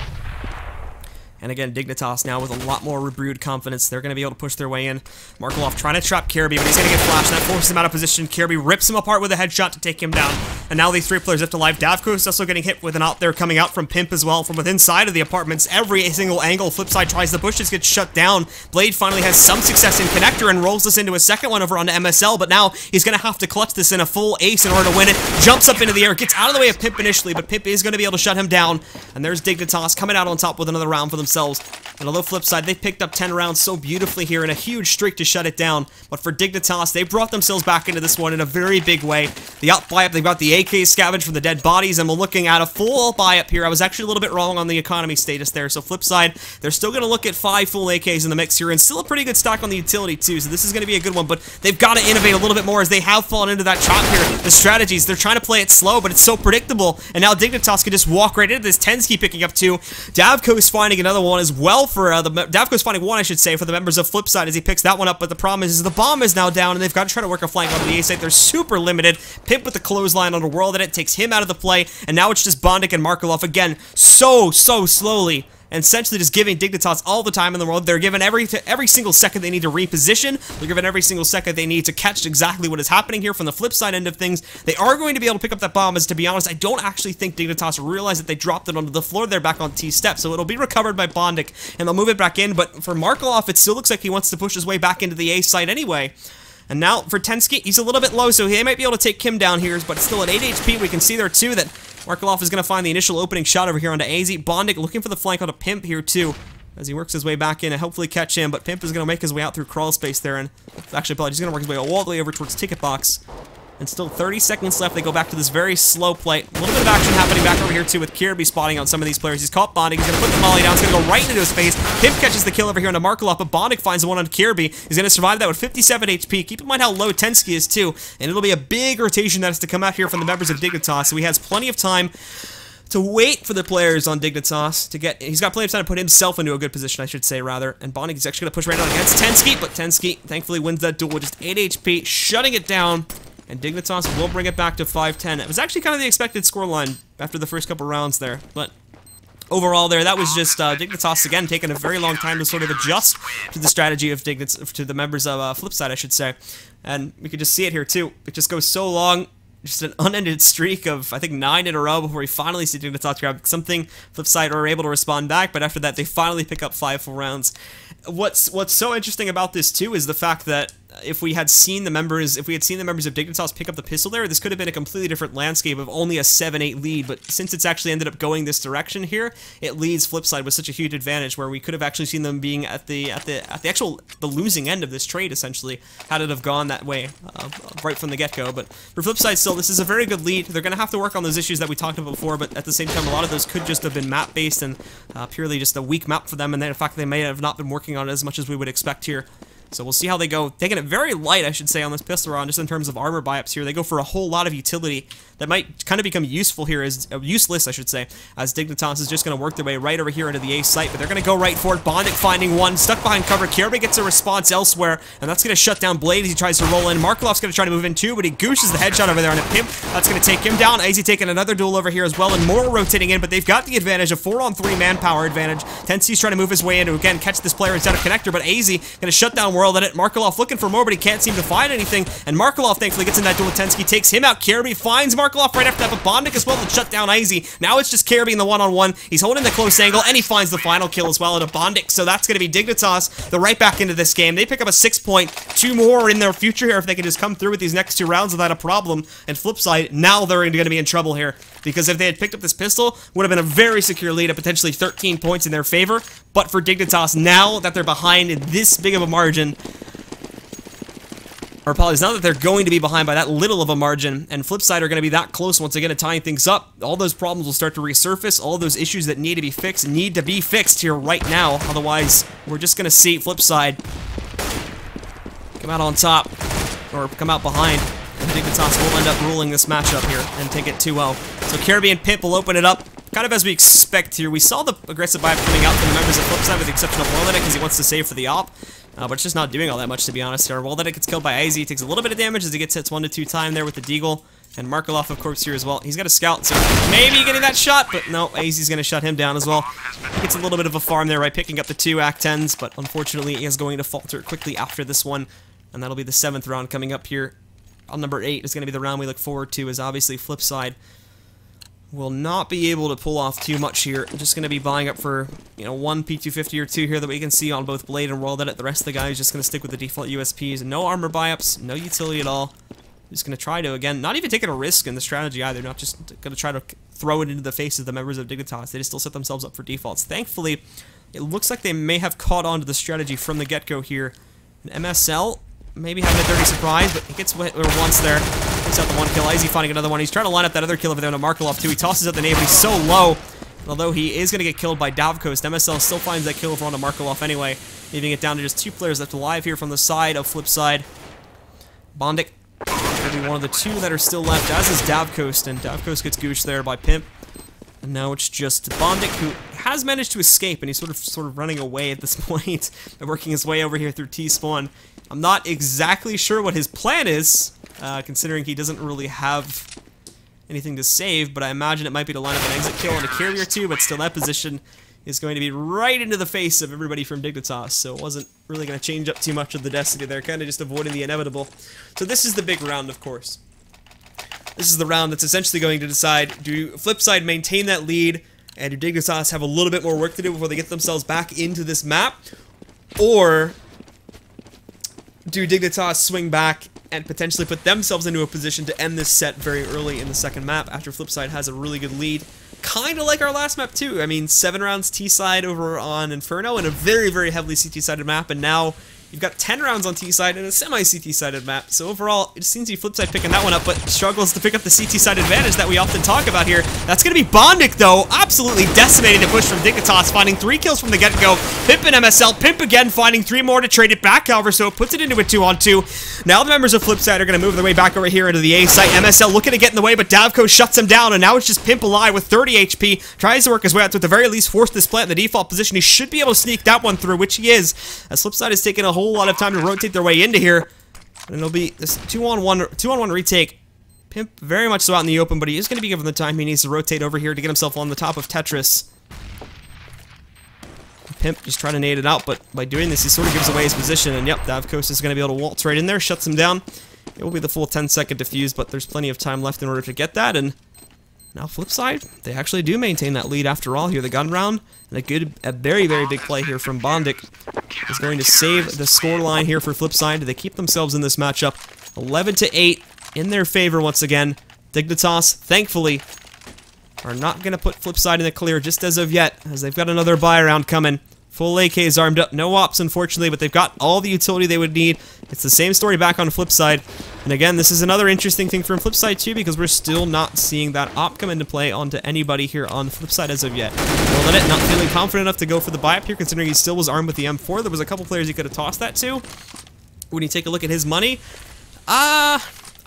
And again, Dignitas now with a lot more rebrewed confidence. They're going to be able to push their way in. Markelov trying to trap Kjærbye, but he's going to get flashed. That forces him out of position. Kjærbye rips him apart with a headshot to take him down. And now these 3 players up to life. DavCost also getting hit with an op there coming out from Pimp as well, from within side of the apartments. Every single angle FlipSide tries to push, just gets shut down. Blade finally has some success in connector and rolls this into a second one over onto MSL, but now he's going to have to clutch this in a full ace in order to win it. Jumps up into the air, gets out of the way of Pimp initially, but Pimp is going to be able to shut him down. And there's Dignitas coming out on top with another round for themselves. And although FlipSid, they picked up 10 rounds so beautifully here in a huge streak to shut it down. But for Dignitas, they brought themselves back into this one in a very big way. The up buy-up, they got the AK scavenge from the dead bodies, and we're looking at a full buy-up here. I was actually a little bit wrong on the economy status there. So FlipSid, they're still going to look at 5 full AKs in the mix here, and still a pretty good stock on the utility too. So this is going to be a good one, but they've got to innovate a little bit more as they have fallen into that trap here. The strategies, they're trying to play it slow, but it's so predictable. And now Dignitas can just walk right into this. tenzki picking up 2. DavCost finding another one as well for DavCost finding 1, I should say, for the members of FlipSid as he picks that one up. But the problem is the bomb is now down, and they've got to try to work a flank onto the A site. They're super limited. Pimp with the clothesline on the WorldEdit takes him out of the play, and now it's just bondik and Markelov again, so slowly. And essentially just giving Dignitas all the time in the world. They're given every single second they need to reposition. They're given every single second they need to catch exactly what is happening here from the FlipSid end of things. They are going to be able to pick up that bomb, as to be honest, I don't actually think Dignitas realized that they dropped it onto the floor there back on T-step. So it'll be recovered by bondik, and they'll move it back in. But for Markelov, it still looks like he wants to push his way back into the A site anyway. And now for tenzki, he's a little bit low, so he might be able to take him down here, but still at 8 HP, we can see there too that Markelov is going to find the initial opening shot over here onto aizy. bondik looking for the flank onto Pimp here too, as he works his way back in and hopefully catch him, but Pimp is going to make his way out through crawl space there, and actually probably just going to work his way all the way over towards ticket box. And still 30 seconds left. They go back to this very slow play. A little bit of action happening back over here, too, with Kjaerbye spotting on some of these players. He's caught bondik. He's going to put the molly down. He's going to go right into his face. Pimp catches the kill over here onto Markelov, but bondik finds the one on Kjaerbye. He's going to survive that with 57 HP. Keep in mind how low tenzki is, too. And it'll be a big rotation that has to come out here from the members of Dignitas. So he has plenty of time to wait for the players on Dignitas to get. He's got plenty of time to put himself into a good position, I should say, rather. And bondik is actually going to push right on against tenzki, but tenzki thankfully wins that duel with just 8 HP, shutting it down. And Dignitas will bring it back to 5-10. It was actually kind of the expected scoreline after the first couple rounds there. But overall there, that was just Dignitas, again, taking a very long time to sort of adjust to the strategy of Dignitas, to the members of FlipSid, I should say. And we could just see it here, too. It just goes so long. Just an unended streak of, I think, 9 in a row before we finally see Dignitas grab something. FlipSid are able to respond back, but after that, they finally pick up 5 full rounds. What's so interesting about this, too, is the fact that if we had seen the members of Dignitas pick up the pistol there, this could have been a completely different landscape of only a 7-8 lead, but since it's actually ended up going this direction here, it leaves FlipSid with such a huge advantage, where we could have actually seen them being at the losing end of this trade, essentially, had it have gone that way right from the get-go. But for FlipSid, still, this is a very good lead. They're going to have to work on those issues that we talked about before, but at the same time, a lot of those could just have been map-based and purely just a weak map for them, and then in fact, they may have not been working on it as much as we would expect here. So we'll see how they go. Taking it very light, I should say, on this pistol round, just in terms of armor buy-ups here. They go for a whole lot of utility that might kind of become useful here, as useless, I should say, as Dignitas is just going to work their way right over here into the A site, but they're going to go right for it. bondik finding one, stuck behind cover. Kjaerbye gets a response elsewhere, and that's going to shut down Blade as he tries to roll in. Markelov's going to try to move in too, but he gooses the headshot over there on a Pimp. That's going to take him down. aizy taking another duel over here as well, and more rotating in, but they've got the advantage of 4-on-3 manpower advantage. tenzki's trying to move his way in to, again, catch this player instead of connector, but aizy going to shut down WorldEdit. Markelov looking for more, but he can't seem to find anything, and Markelov thankfully gets in that duel with tenzki, takes him out. Kjaerbye finds Markelov right after that, but bondik as well to shut down aizy. Now it's just Kjaerbye in the one-on-one. He's holding the close angle, and he finds the final kill as well at a bondik. So that's going to be Dignitas. They're right back into this game. They pick up a 6-point, 2 more in their future here if they can just come through with these next 2 rounds without a problem. And FlipSid, now they're going to be in trouble here, because if they had picked up this pistol, would have been a very secure lead of potentially 13 points in their favor. But for Dignitas, now that they're behind in this big of a margin, or apologies, now that they're going to be behind by that little of a margin, and FlipSid are going to be that close once again to tying things up, all those problems will start to resurface. All those issues that need to be fixed here right now. Otherwise, we're just going to see FlipSid come out on top, or come out behind, and Dignitas will end up ruling this matchup here and take it 2-0. So Kjaerbye and Pimp will open it up, kind of as we expect here. We saw the aggressive vibe coming out from the members of FlipSid, with the exception of WorldEdit, because he wants to save for the op. But it's just not doing all that much, to be honest here. WorldEdit gets killed by aizy. He takes a little bit of damage as he gets hits 1-2 time there with the deagle. And Markelov, of course, here as well. He's got a scout, so maybe getting that shot, but no, aizy's going to shut him down as well. He gets a little bit of a farm there by picking up the 2 Act 10s, but unfortunately he is going to falter quickly after this one. And that'll be the 7th round coming up here. On number 8 is going to be the round we look forward to, as obviously FlipSid will not be able to pull off too much here. I'm just going to be buying up for, one P250 or 2 here that we can see on both Blade and WorldEdit. The rest of the guys just going to stick with the default USPs. No armor buy-ups, no utility at all. Just going to try to, again, not even taking a risk in the strategy either. Not just going to try to throw it into the faces of the members of Dignitas. They just still set themselves up for defaults. Thankfully, It looks like they may have caught on to the strategy from the get-go here. And MSL maybe having a dirty surprise, but he gets once there. Takes out the one kill. aizy finding another one. He's trying to line up that other kill over there on Markelov too. He tosses out the nade, but he's so low. And although he is going to get killed by DavCost, MSL still finds that kill over on the Markelov anyway, leaving it down to just 2 players left alive here from the side of FlipSid. bondik will be one of the 2 that are still left, as is DavCost, and DavCost gets gooshed there by Pimp. And now it's just bondik, who has managed to escape, and he's sort of running away at this point, and working his way over here through T-spawn. I'm not exactly sure what his plan is, considering he doesn't really have anything to save, but I imagine it might be to line up an exit kill on a Kjærbye or 2, but still that position is going to be right into the face of everybody from Dignitas, so it wasn't really going to change up too much of the destiny there, kind of just avoiding the inevitable. So this is the big round, of course. This is the round that's essentially going to decide, do FlipSid maintain that lead, and do Dignitas have a little bit more work to do before they get themselves back into this map, or do Dignitas swing back and potentially put themselves into a position to end this set very early in the second map after FlipSid has a really good lead? Kind of like our last map too. I mean, 7 rounds T-side over on Inferno and a very, very heavily CT-sided map, and now you've got 10 rounds on T-side and a semi-CT-sided map. So overall, it seems to be FlipSid picking that one up, but struggles to pick up the CT-side advantage that we often talk about here. That's going to be bondik, though. Absolutely decimating the push from Dignitas, finding 3 kills from the get-go. Pimp and MSL. Pimp again finding 3 more to trade it back, however, so it puts it into a 2-on-2. Now the members of FlipSid are going to move their way back over here into the A site. MSL looking to get in the way, but DavCost shuts him down, and now it's just Pimp alive with 30 HP. Tries to work his way out to at the very least force this plant in the default position. He should be able to sneak that one through, which he is, as FlipSid is taking a whole lot of time to rotate their way into here. And it'll be this 2-on-1 retake. Pimp very much so out in the open, but he is going to be given the time he needs to rotate over here to get himself on the top of Tetris. Pimp just trying to nade it out, but by doing this, he sort of gives away his position, and yep, DavCost is going to be able to waltz right in there, shuts him down. It will be the full 10-second defuse, but there's plenty of time left in order to get that, and now FlipSid, they actually do maintain that lead after all here. The gun round, and a very, very big play here from bondik is going to save the scoreline here for FlipSid. They keep themselves in this matchup 11-8 in their favor once again. Dignitas, thankfully, are not going to put FlipSid in the clear just as of yet, as they've got another buy round coming. Full AKs armed up, no ops unfortunately, but they've got all the utility they would need. It's the same story back on FlipSid. And again, this is another interesting thing from FlipSid too, because we're still not seeing that op come into play onto anybody here on FlipSid as of yet. WorldEdit not feeling confident enough to go for the buy up here, considering he still was armed with the M4. There was a couple players he could have tossed that to. When you take a look at his money,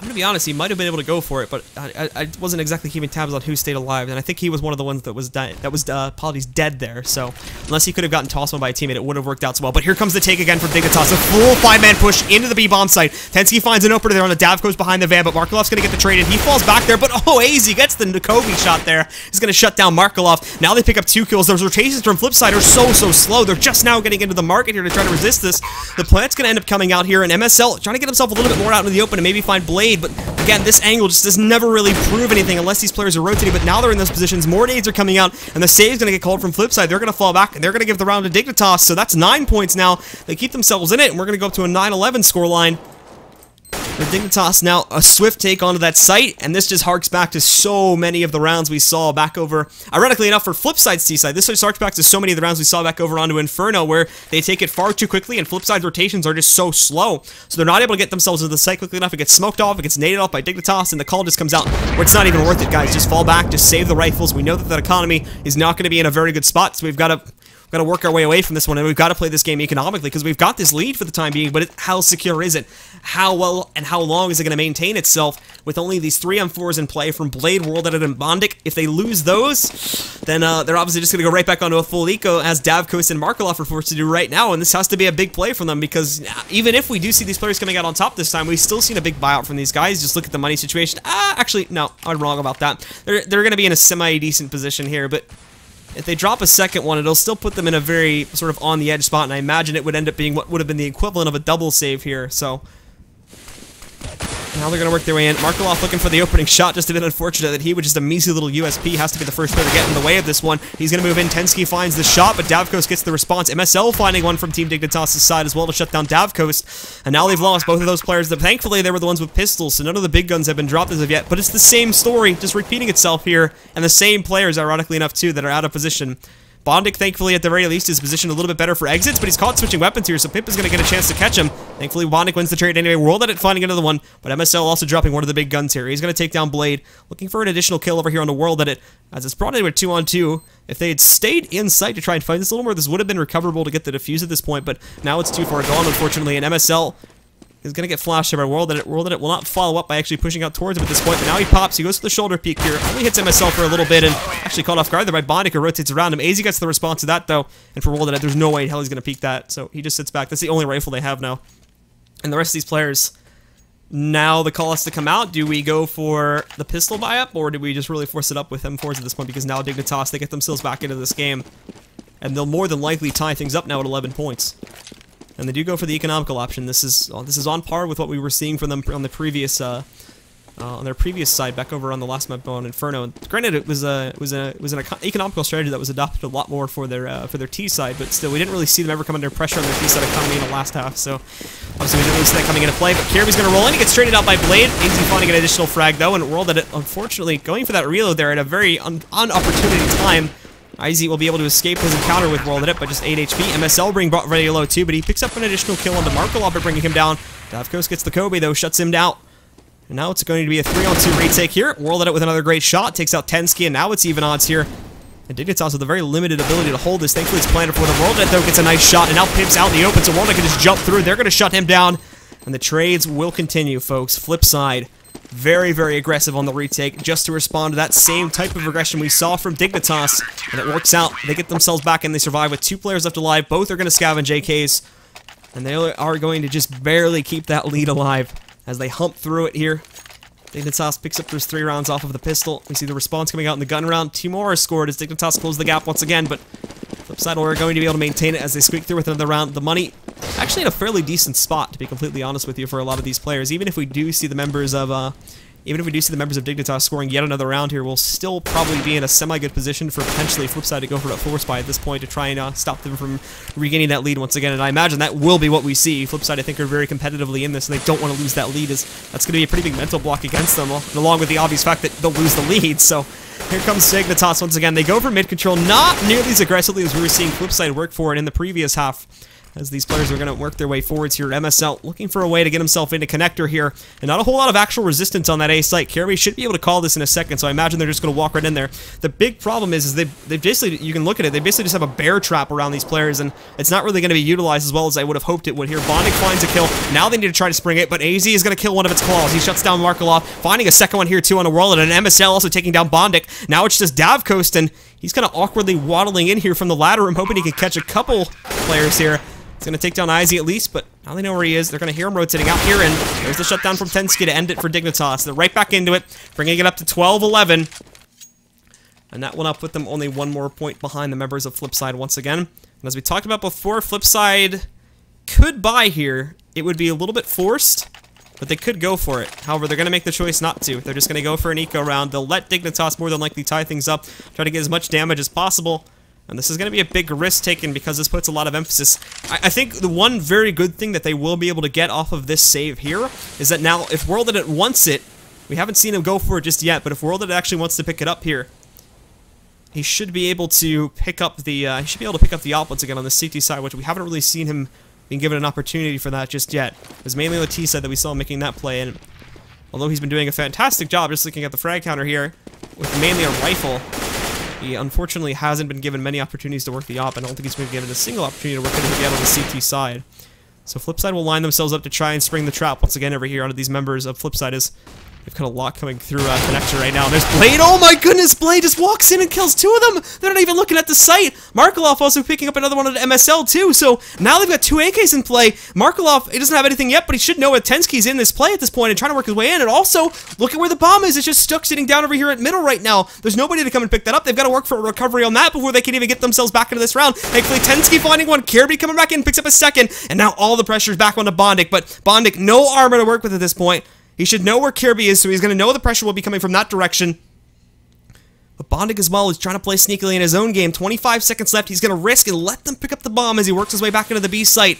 I'm gonna be honest, he might have been able to go for it, but I wasn't exactly keeping tabs on who stayed alive, and I think he was one of the ones that was Apologies, dead there, so unless he could have gotten tossed on by a teammate, it would have worked out so well. But here comes the take again from Dignitas, a full 5-man push into the B-bomb site. Tenzki finds an opener there on the DavCost behind the van, but Markelov's gonna get the trade, and he falls back there, but oh, aizy gets the Nechyporchuk shot there. He's gonna shut down Markelov. Now they pick up 2 kills. Those rotations from FlipSid are so slow. They're just now getting into the market here to try to resist this. The plant's gonna end up coming out here, and MSL trying to get himself a little bit more out into the open and maybe find Blade, but again, this angle just does never really prove anything unless these players are rotating, but now they're in those positions. More nades are coming out, and the save's going to get called from FlipSid. They're going to fall back, and they're going to give the round to Dignitas, so that's 9 points now. They keep themselves in it, and we're going to go up to a 9-11 scoreline. For Dignitas now, a swift take onto that site, and this just harks back to so many of the rounds we saw back over, ironically enough, for FlipSid's T-side, this just harks back to so many of the rounds we saw back over onto Inferno, where they take it far too quickly, and FlipSid's rotations are just so slow, so they're not able to get themselves into the site quickly enough. It gets smoked off, it gets naded off by Dignitas, and the call just comes out where it's not even worth it, guys. Just fall back, just save the rifles. We know that that economy is not going to be in a very good spot, so we've got to work our way away from this one, and we've got to play this game economically, because we've got this lead for the time being, but how secure is it? How well and how long is it going to maintain itself with only these 3-on-4s in play from Blade, WorldEdit, and bondik? If they lose those, then they're obviously just going to go right back onto a full eco, as DavCost and Markelov are forced to do right now, and this has to be a big play from them, because even if we do see these players coming out on top this time, we've still seen a big buyout from these guys. Just look at the money situation. Actually, no, I'm wrong about that. They're going to be in a semi-decent position here, but if they drop a second one, it'll still put them in a very sort of on-the-edge spot, and I imagine it would end up being what would have been the equivalent of a double save here, so now they're going to work their way in. Markelov looking for the opening shot, just a bit unfortunate that he with just a measly little USP has to be the first player to get in the way of this one. He's going to move in, tenzki finds the shot, but DavCost gets the response. MSL finding one from Team Dignitas' side as well to shut down DavCost, and now they've lost both of those players. Thankfully, they were the ones with pistols, so none of the big guns have been dropped as of yet, but it's the same story, just repeating itself here, and the same players, ironically enough, too, that are out of position. bondik, thankfully, at the very least, is positioned a little bit better for exits, but he's caught switching weapons here, so Pimp is going to get a chance to catch him. Thankfully, bondik wins the trade anyway. WorldEdit finding another one, but MSL also dropping one of the big guns here. He's going to take down Blade, looking for an additional kill over here on the WorldEdit, as it's brought into a 2-on-2. If they had stayed in sight to try and fight this a little more, this would have been recoverable to get the defuse at this point, but now it's too far gone, unfortunately, and MSL is going to get flashed here by WorldEdit. WorldEdit will not follow up by actually pushing out towards him at this point, but now he pops. He goes for the shoulder peek here. Only hits MSL for a little bit and actually caught off guard there by bondik, who rotates around him. aizy gets the response to that, though, and for WorldEdit, there's no way in hell he's going to peek that, so he just sits back. That's the only rifle they have now. And the rest of these players, now the call has to come out. Do we go for the pistol buy-up, or do we just really force it up with M4s at this point? Because now Dignitas, they get themselves back into this game, and they'll more than likely tie things up now at 11 points. And they do go for the economical option. This is on par with what we were seeing from them on the previous on their previous side back over on the last map on Inferno. And granted, it was an economical strategy that was adopted a lot more for their T side, but still, we didn't really see them ever come under pressure on their T side economy in the last half. So obviously, we didn't really see that coming into play. But Kjaerbye's going to roll in. He gets traded out by Blade. aizy finding an additional frag though, and WorldEdit, unfortunately, going for that reload there at a very unopportunity time. aizy will be able to escape his encounter with WorldEdit by just 8 HP. MSL being brought very low too, but he picks up an additional kill onto Markelov by bringing him down. DavCost gets the Kjærbye though, shuts him down. And now it's going to be a 3-on-2 retake here. WorldEdit with another great shot, takes out tenzki, and now it's even odds here. And Dignitas with a very limited ability to hold this. Thankfully, it's planted for the WorldEdit though, gets a nice shot, and now Pimp's out in the open, so WorldEdit can just jump through. They're going to shut him down, and the trades will continue, folks. Flip side. Very, very aggressive on the retake, just to respond to that same type of aggression we saw from Dignitas, and it works out. They get themselves back and they survive with 2 players left alive. Both are going to scavenge AKs, and they are going to just barely keep that lead alive as they hump through it here. Dignitas picks up those 3 rounds off of the pistol. We see the response coming out in the gun round. 2 more are scored as Dignitas close the gap once again, but FlipSid are going to be able to maintain it as they squeak through with another round. The money actually in a fairly decent spot, to be completely honest with you, for a lot of these players. Even if we do see the members of Dignitas scoring yet another round here, we'll still probably be in a semi-good position for potentially FlipSid to go for a force buy at this point to try and stop them from regaining that lead once again. And I imagine that will be what we see. FlipSid, I think, are very competitively in this, and they don't want to lose that lead, as that's going to be a pretty big mental block against them, along with the obvious fact that they'll lose the lead. So here comes Dignitas once again. They go for mid-control, not nearly as aggressively as we were seeing FlipSid work for it in the previous half, as these players are going to work their way forwards here. MSL looking for a way to get himself into connector here, and not a whole lot of actual resistance on that A site. Kjærbye should be able to call this in a second, so I imagine they're just going to walk right in there. The big problem is they basically, you can look at it, they basically just have a bear trap around these players, and it's not really going to be utilized as well as I would have hoped it would here. bondik finds a kill. Now they need to try to spring it, but aizy is going to kill one of its claws. He shuts down Markelov, finding a second one here too on a WorldEdit, and MSL also taking down bondik. Now it's just DavCost, and he's kind of awkwardly waddling in here from the ladder room, hoping he can catch a couple players here. It's going to take down aizy at least, but now they know where he is. They're going to hear him rotating out here, and there's the shutdown from tenzki to end it for Dignitas. They're right back into it, bringing it up to 12-11. And that will now put them only 1 more point behind the members of FlipSid once again. And as we talked about before, FlipSid could buy here. It would be a little bit forced, but they could go for it. However, they're going to make the choice not to. They're just going to go for an eco round. They'll let Dignitas more than likely tie things up, try to get as much damage as possible. And this is going to be a big risk taken because this puts a lot of emphasis. I think the one very good thing that they will be able to get off of this save here is that now, if WorldEdit wants it, we haven't seen him go for it just yet, but if WorldEdit actually wants to pick it up here, he should be able to pick up the op once again on the CT side, which we haven't really seen him being given an opportunity for that just yet. It was mainly on the T side that we saw him making that play, and although he's been doing a fantastic job just looking at the frag counter here with mainly a rifle, he unfortunately hasn't been given many opportunities to work the op. I don't think he's been given a single opportunity to work it yet on the CT side. So FlipSid will line themselves up to try and spring the trap once again over here onto these members of FlipSid, as they've got a lot coming through connection right now. There's Blade. Oh my goodness, Blade just walks in and kills 2 of them. They're not even looking at the site. Markelov also picking up another one at MSL too. So now they've got 2 AKs in play. Markelov, he doesn't have anything yet, but he should know that tenzki's in this play at this point and trying to work his way in. And also, look at where the bomb is. It's just stuck sitting down over here at middle right now. There's nobody to come and pick that up. They've got to work for a recovery on that before they can even get themselves back into this round. Thankfully, tenzki finding one. Kjærbye coming back in, picks up a second. And now all the pressure's back onto bondik. But bondik, no armor to work with at this point. He should know where Kjærbye is, so he's going to know the pressure will be coming from that direction. But bondik as well is trying to play sneakily in his own game. 25 seconds left. He's going to risk and let them pick up the bomb as he works his way back into the B site.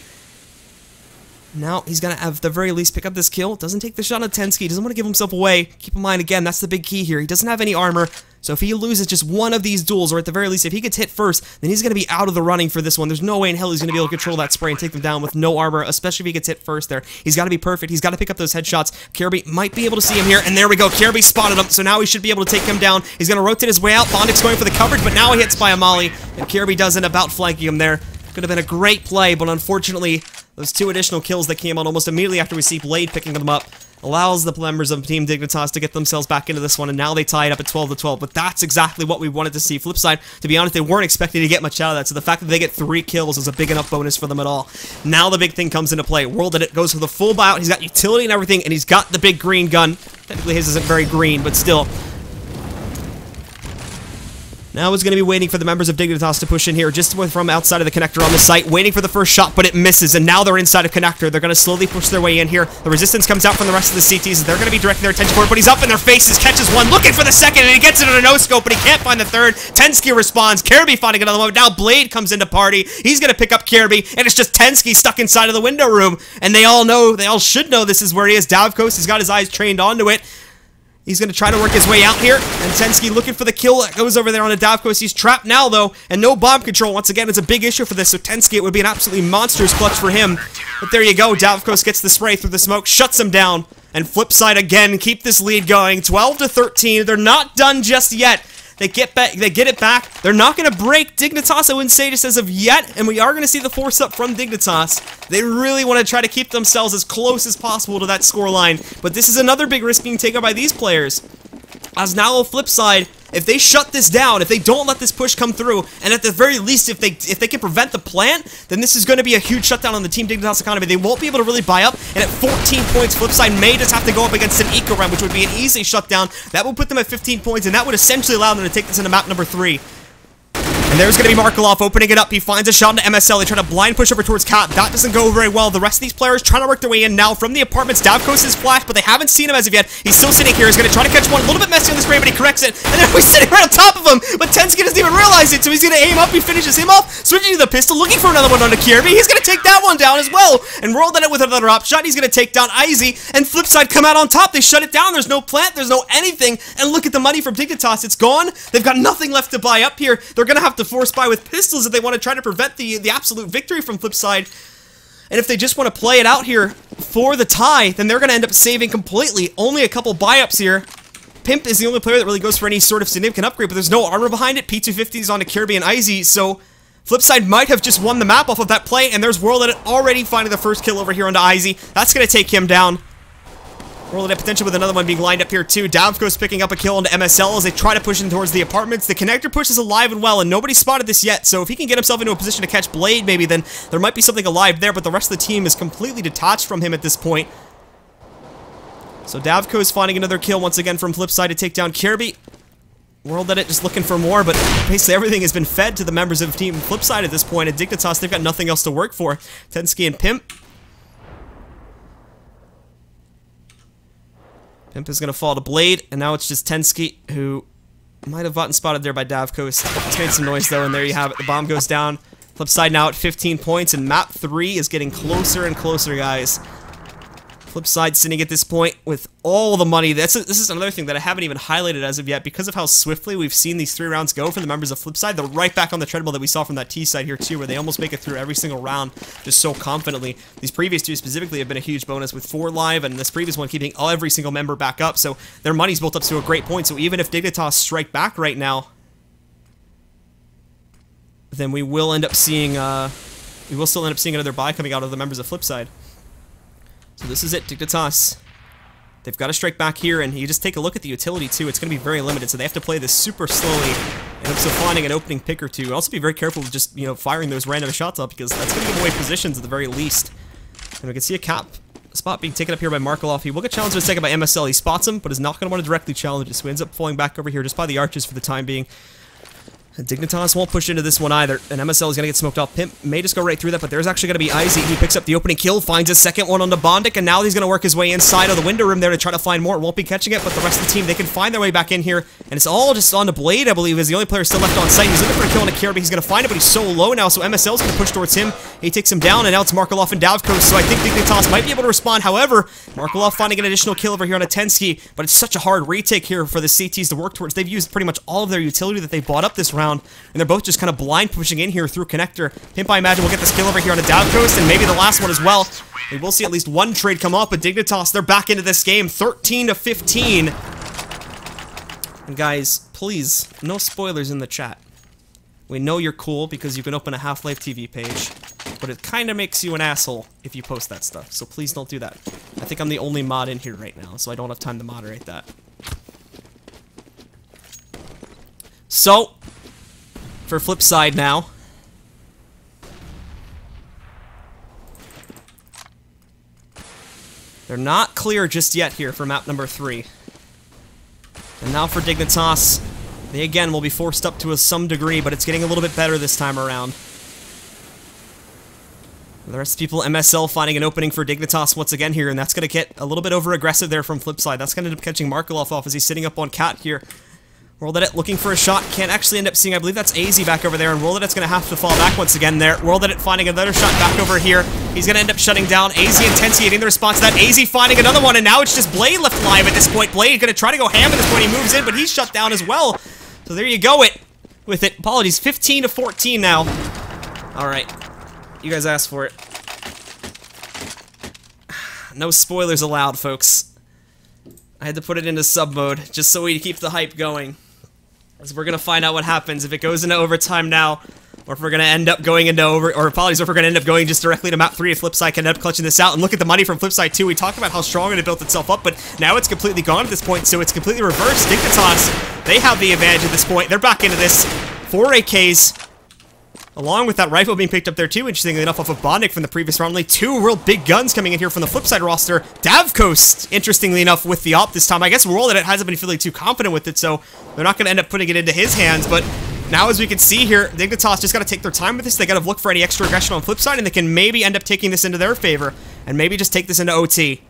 Now he's going to, at the very least, pick up this kill. Doesn't take the shot on tenzki. Doesn't want to give himself away. Keep in mind, again, that's the big key here. He doesn't have any armor. So if he loses just one of these duels, or at the very least, if he gets hit first, then he's going to be out of the running for this one. There's no way in hell he's going to be able to control that spray and take them down with no armor, especially if he gets hit first there. He's got to be perfect. He's got to pick up those headshots. Kjaerbye might be able to see him here, and there we go. Kjaerbye spotted him, so now he should be able to take him down. He's going to rotate his way out. Bondik's going for the coverage, but now he hits by a molly, and Kjaerbye does end up outflanking him there. Could have been a great play, but unfortunately, those two additional kills that came out almost immediately after we see Blade picking them up allows the members of Team Dignitas to get themselves back into this one, and now they tie it up at 12-12, but that's exactly what we wanted to see. FlipSid, to be honest, they weren't expecting to get much out of that, so the fact that they get 3 kills is a big enough bonus for them at all. Now the big thing comes into play. WorldEdit goes for the full buyout. He's got utility and everything, and he's got the big green gun. Technically his isn't very green, but still. Now he's going to be waiting for the members of Dignitas to push in here, just from outside of the connector on the site, waiting for the first shot, but it misses, and now they're inside of connector. They're going to slowly push their way in here. The resistance comes out from the rest of the CTs. They're going to be directing their attention for it, but he's up in their faces, catches one, looking for the second, and he gets it on a no-scope, but he can't find the third. tenzki responds. Kjaerbye finding another one. Now Blade comes into party. He's going to pick up Kjaerbye, and it's just tenzki stuck inside of the window room, and they all should know this is where he is. DavCost, he's got his eyes trained onto it. He's going to try to work his way out here, and tenzki looking for the kill that goes over there on a DavCost. He's trapped now, though, and no bomb control. Once again, it's a big issue for this, so tenzki, it would be an absolutely monstrous clutch for him. But there you go, DavCost gets the spray through the smoke, shuts him down, and FlipSid again keep this lead going, 12-13. They're not done just yet. They get it back. They're not going to break Dignitas, I wouldn't say just as of yet, and we are going to see the force up from Dignitas. They really want to try to keep themselves as close as possible to that scoreline, but this is another big risk being taken by these players. As now on FlipSid, if they shut this down, if they don't let this push come through, and at the very least, if they can prevent the plant, then this is going to be a huge shutdown on the Team Dignitas economy. They won't be able to really buy up, and at 14 points, FlipSid may just have to go up against an eco round, which would be an easy shutdown. That would put them at 15 points, and that would essentially allow them to take this into map number 3. And there's going to be Markelov opening it up. He finds a shot into MSL. They try to blind push over towards Cat. That doesn't go very well. The rest of these players trying to work their way in now from the apartments. DavCost is flashed, but they haven't seen him as of yet. He's still sitting here. He's going to try to catch one. A little bit messy on the spray, but he corrects it. And then he's sitting right on top of him. But tenzki doesn't even realize it, so he's going to aim up. He finishes him off, switching to the pistol, looking for another one onto Kjaerbye. He's going to take that one down as well. And WorldEdit with another op shot. He's going to take down aizy. And FlipSid come out on top. They shut it down. There's no plant. There's no anything. And look at the money from Dignitas. It's gone. They've got nothing left to buy up here. They're going to have to force buy with pistols if they want to try to prevent the absolute victory from FlipSid. And if they just want to play it out here for the tie, then they're going to end up saving completely. Only a couple buy-ups here. Pimp is the only player that really goes for any sort of significant upgrade, but there's no armor behind it. P250 onto Kjaerbye and aizy, so FlipSid might have just won the map off of that play, and there's WorldEdit already finding the first kill over here onto aizy. That's going to take him down. WorldEdit potential with another one being lined up here too. DavCost picking up a kill onto MSL as they try to push in towards the apartments. The connector push is alive and well, and nobody spotted this yet, so if he can get himself into a position to catch Blade maybe, then there might be something alive there, but the rest of the team is completely detached from him at this point. So DavCost finding another kill once again from FlipSid to take down Kjaerbye. WorldEdit just looking for more, but basically everything has been fed to the members of Team FlipSid at this point. At Dignitas, they've got nothing else to work for. tenzki and Pimp. Pimp is going to fall to Blade, and now it's just tenzki, who might have gotten spotted there by DavCost. It's made some noise, though, and there you have it. The bomb goes down. FlipSid now at 15 points, and map 3 is getting closer and closer, guys. FlipSid sitting at this point with all the money. This is another thing that I haven't even highlighted as of yet. Because of how swiftly we've seen these 3 rounds go for the members of FlipSid, they're right back on the treadmill that we saw from that T side here too, where they almost make it through every single round just so confidently. These previous 2 specifically have been a huge bonus with 4 live, and this previous one keeping every single member back up, so their money's built up to a great point. So even if Dignitas strike back right now, then we will end up seeing still end up seeing another buy coming out of the members of FlipSid. So this is it, Dignitas. They've got to strike back here, and you just take a look at the utility too. It's going to be very limited, so they have to play this super slowly and also finding an opening pick or two. And also be very careful with just, firing those random shots up, because that's going to give away positions at the very least. And we can see a cap spot being taken up here by Markelov. He will get challenged in a second by MSL. He spots him, but is not going to want to directly challenge it, so he ends up falling back over here just by the arches for the time being. Dignitas won't push into this one either, and MSL is going to get smoked off. Pimp may just go right through that, but there's actually going to be aizy. He picks up the opening kill, finds a second one on the bondik, and now he's going to work his way inside of the window room there to try to find more. Won't be catching it, but the rest of the team, they can find their way back in here, and it's all just on the Blade, I believe, is the only player still left on site. He's looking for a kill on a Kjaerbye. He's going to find it, but he's so low now, so MSL's going to push towards him. He takes him down, and now it's Markelov and DavCost, so I think Dignitas might be able to respond. However, Markelov finding an additional kill over here on a tenzki, but it's such a hard retake here for the CTs to work towards. They've used pretty much all of their utility that they bought up this round, and they're both just kind of blind pushing in here through connector. Pimp, I imagine, will get this kill over here on a DavCost, and maybe the last one as well. We will see at least one trade come up, but Dignitas, they're back into this game, 13-15. And guys, please, no spoilers in the chat. We know you're cool because you can open a Half-Life TV page, but it kind of makes you an asshole if you post that stuff, so please don't do that. I think I'm the only mod in here right now, so I don't have time to moderate that. So, for FlipSide now. They're not clear just yet here for map number 3. And now for Dignitas, they again will be forced up to some degree, but it's getting a little bit better this time around. The rest of the people, MSL finding an opening for Dignitas once again here, and that's going to get a little bit over-aggressive there from FlipSide. That's going to end up catching Markelov off as he's sitting up on Cat here. WorldEdit looking for a shot, can't actually end up seeing, I believe that's aizy back over there, and WorldEdit's going to have to fall back once again there. WorldEdit finding another shot back over here. He's going to end up shutting down aizy and tenzki getting the response to that. aizy finding another one, and now it's just Blade left alive at this point. Blade going to try to go ham at this point. He moves in, but he's shut down as well. So there you go with it. Apologies, 15-14 now. Alright, you guys asked for it. No spoilers allowed, folks. I had to put it into sub mode just so we keep the hype going. As we're gonna find out what happens if it goes into overtime now, or if we're gonna end up going into if we're gonna end up going just directly to map 3 if FlipSide can end up clutching this out. And look at the money from FlipSide 2. We talked about how strong it had built itself up, but now it's completely gone at this point, so it's completely reversed. Dignitas, they have the advantage at this point. They're back into this. 4 AKs. Along with that rifle being picked up there too, interestingly enough, off of bondik from the previous round. Only 2 real big guns coming in here from the FlipSide roster. DavCost, interestingly enough, with the op this time. I guess WorldEdit hasn't been feeling too confident with it, so they're not going to end up putting it into his hands. But now, as we can see here, Dignitas just got to take their time with this. They got to look for any extra aggression on FlipSide, and they can maybe end up taking this into their favor, and maybe just take this into OT.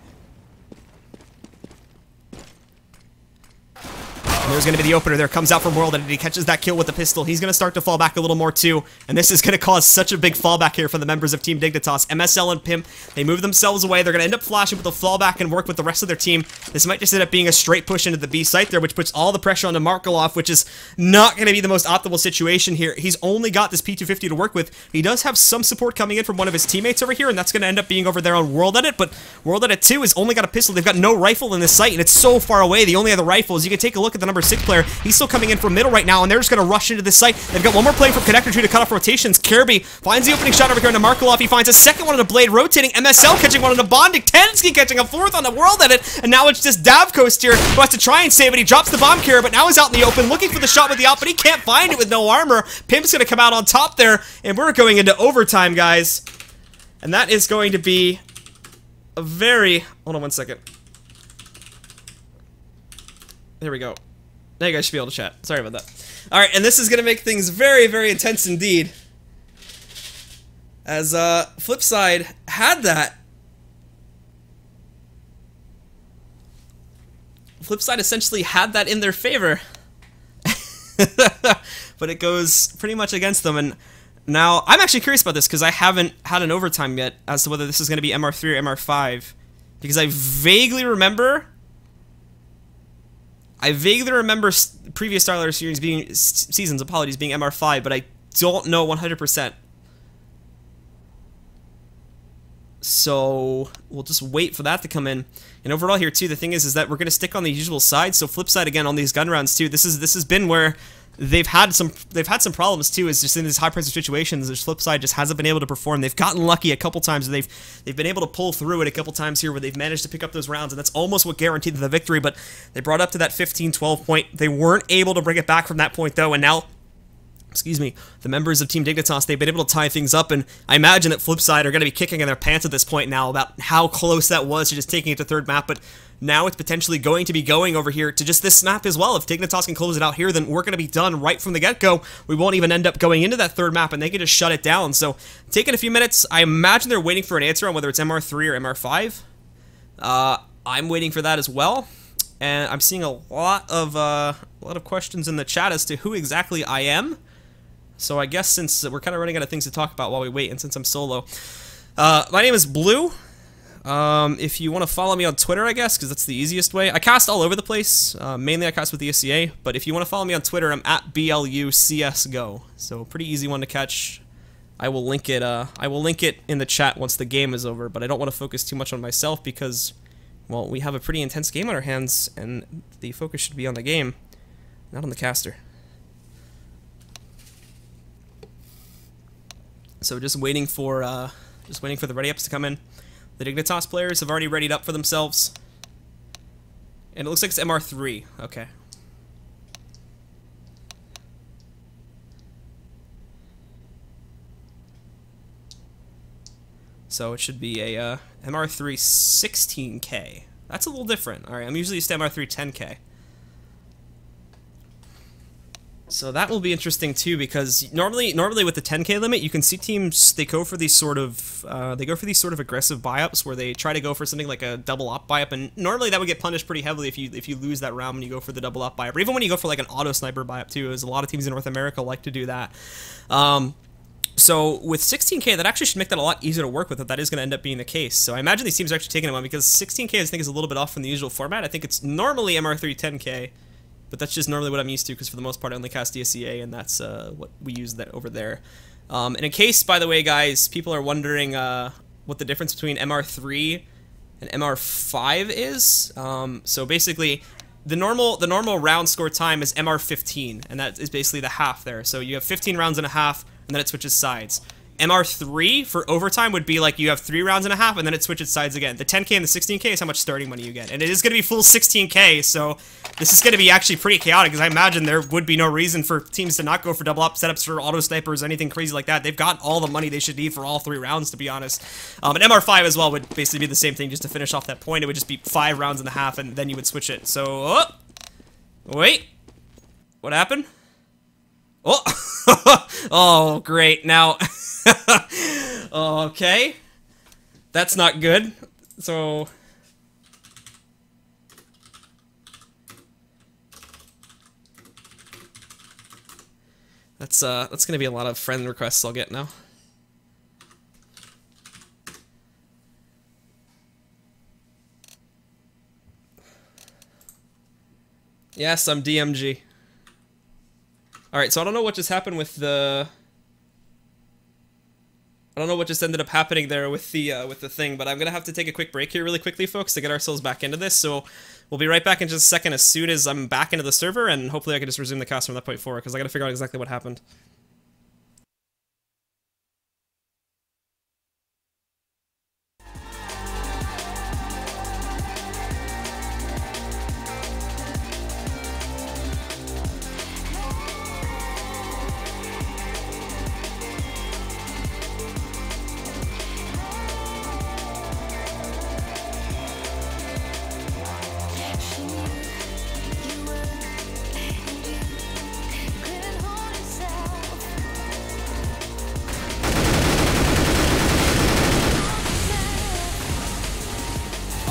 And there's going to be the opener there, comes out from WorldEdit, he catches that kill with the pistol. He's going to start to fall back a little more too, and this is going to cause such a big fallback here for the members of Team Dignitas. MSL and Pimp, they move themselves away. They're going to end up flashing with a fallback and work with the rest of their team. This might just end up being a straight push into the B site there, which puts all the pressure onto Markelov, which is not going to be the most optimal situation here. He's only got this P250 to work with. He does have some support coming in from one of his teammates over here, and that's going to end up being over there on WorldEdit, but WorldEdit 2 has only got a pistol. They've got no rifle in this site, and it's so far away. The only other rifle is, you can take a look at the number 6 player. He's still coming in from middle right now, and they're just going to rush into this site. They've got one more play from Connector 2 to cut off rotations. Kjærbye finds the opening shot over here into Markelov. He finds a second one on the Blade rotating. MSL catching one on the bondik. tenzki catching a 4th on the WorldEdit, and now it's just DavCost here who has to try and save it. He drops the bomb carrier, but now he's out in the open looking for the shot with the op, but he can't find it with no armor. Pimp's going to come out on top there, and we're going into overtime, guys. And that is going to be a very... Hold on one second. There we go. Now you guys should be able to chat. Sorry about that. Alright, and this is going to make things very, very intense indeed. As FlipSide had that. FlipSide essentially had that in their favor. But it goes pretty much against them. And now, I'm actually curious about this because I haven't had an overtime yet as to whether this is going to be MR3 or MR5. Because I vaguely remember previous StarLadder series being seasons, apologies, being MR5, but I don't know 100%. So we'll just wait for that to come in. And overall here too, the thing is that we're going to stick on the usual side. So FlipSide again on these gun rounds too. This has been where they've had some problems too. Is just in these high pressure situations, the FlipSide just hasn't been able to perform. They've gotten lucky a couple times. They've been able to pull through it a couple times here where they've managed to pick up those rounds, and that's almost what guaranteed them the victory. But they brought up to that 15-12 point. They weren't able to bring it back from that point though, and now excuse me, the members of Team Dignitas, they've been able to tie things up, and I imagine that FlipSid are going to be kicking in their pants at this point now about how close that was to just taking it to third map, but now it's potentially going to be going over here to just this map as well. If Dignitas can close it out here, then we're going to be done right from the get-go. We won't even end up going into that third map, and they can just shut it down. So, taking a few minutes, I imagine they're waiting for an answer on whether it's MR3 or MR5. I'm waiting for that as well. And I'm seeing a lot of questions in the chat as to who exactly I am. So I guess since we're kind of running out of things to talk about while we wait, and since I'm solo, my name is Blue. If you want to follow me on Twitter, I guess, because that's the easiest way. I cast all over the place. Mainly I cast with the ESCA, but if you want to follow me on Twitter, I'm at BLUCSGO. So pretty easy one to catch. I will link it. I will link it in the chat once the game is over. But I don't want to focus too much on myself because, well, we have a pretty intense game on our hands, and the focus should be on the game, not on the caster. So just waiting for the ready-ups to come in. The Dignitas players have already readied up for themselves, and it looks like it's MR3. Okay. So it should be a MR3 16K. That's a little different. Alright, I'm usually used to MR3 10K. So that will be interesting too, because normally with the 10K limit, you can see teams, they go for these sort of aggressive buy-ups where they try to go for something like a double op buy-up, and normally that would get punished pretty heavily if you lose that round when you go for the double op buy-up, or even when you go for like an auto sniper buy-up too, as a lot of teams in North America like to do that. So with 16K, that actually should make that a lot easier to work with if that is going to end up being the case. So I imagine these teams are actually taking them on, because 16K I think is a little bit off from the usual format. I think it's normally MR3 10K, but that's just normally what I'm used to, because for the most part I only cast DSCA, and that's what we use that over there. And in case, by the way, guys, people are wondering what the difference between MR3 and MR5 is. So basically, the normal round score time is MR15, and that is basically the half there. So you have 15 rounds and a half, and then it switches sides. MR3 for overtime would be like you have 3 rounds and a half, and then it switches sides again. The 10K and the 16K is how much starting money you get, and it is going to be full 16K, so this is going to be actually pretty chaotic, because I imagine there would be no reason for teams to not go for double op setups for auto snipers or anything crazy like that. They've got all the money they should need for all 3 rounds, to be honest. And MR5 as well would basically be the same thing, just to finish off that point. It would just be 5 rounds and a half, and then you would switch it. So, oh, wait, what happened? Oh, oh, great. Now, okay, that's not good. So, that's gonna be a lot of friend requests I'll get now. Yes, I'm DMG. Alright, so I don't know what just happened with the... I don't know what just ended up happening there with the thing, but I'm gonna have to take a quick break here really quickly, folks, to get ourselves back into this, so we'll be right back in just a second as soon as I'm back into the server, and hopefully I can just resume the cast from that point forward, because I gotta figure out exactly what happened.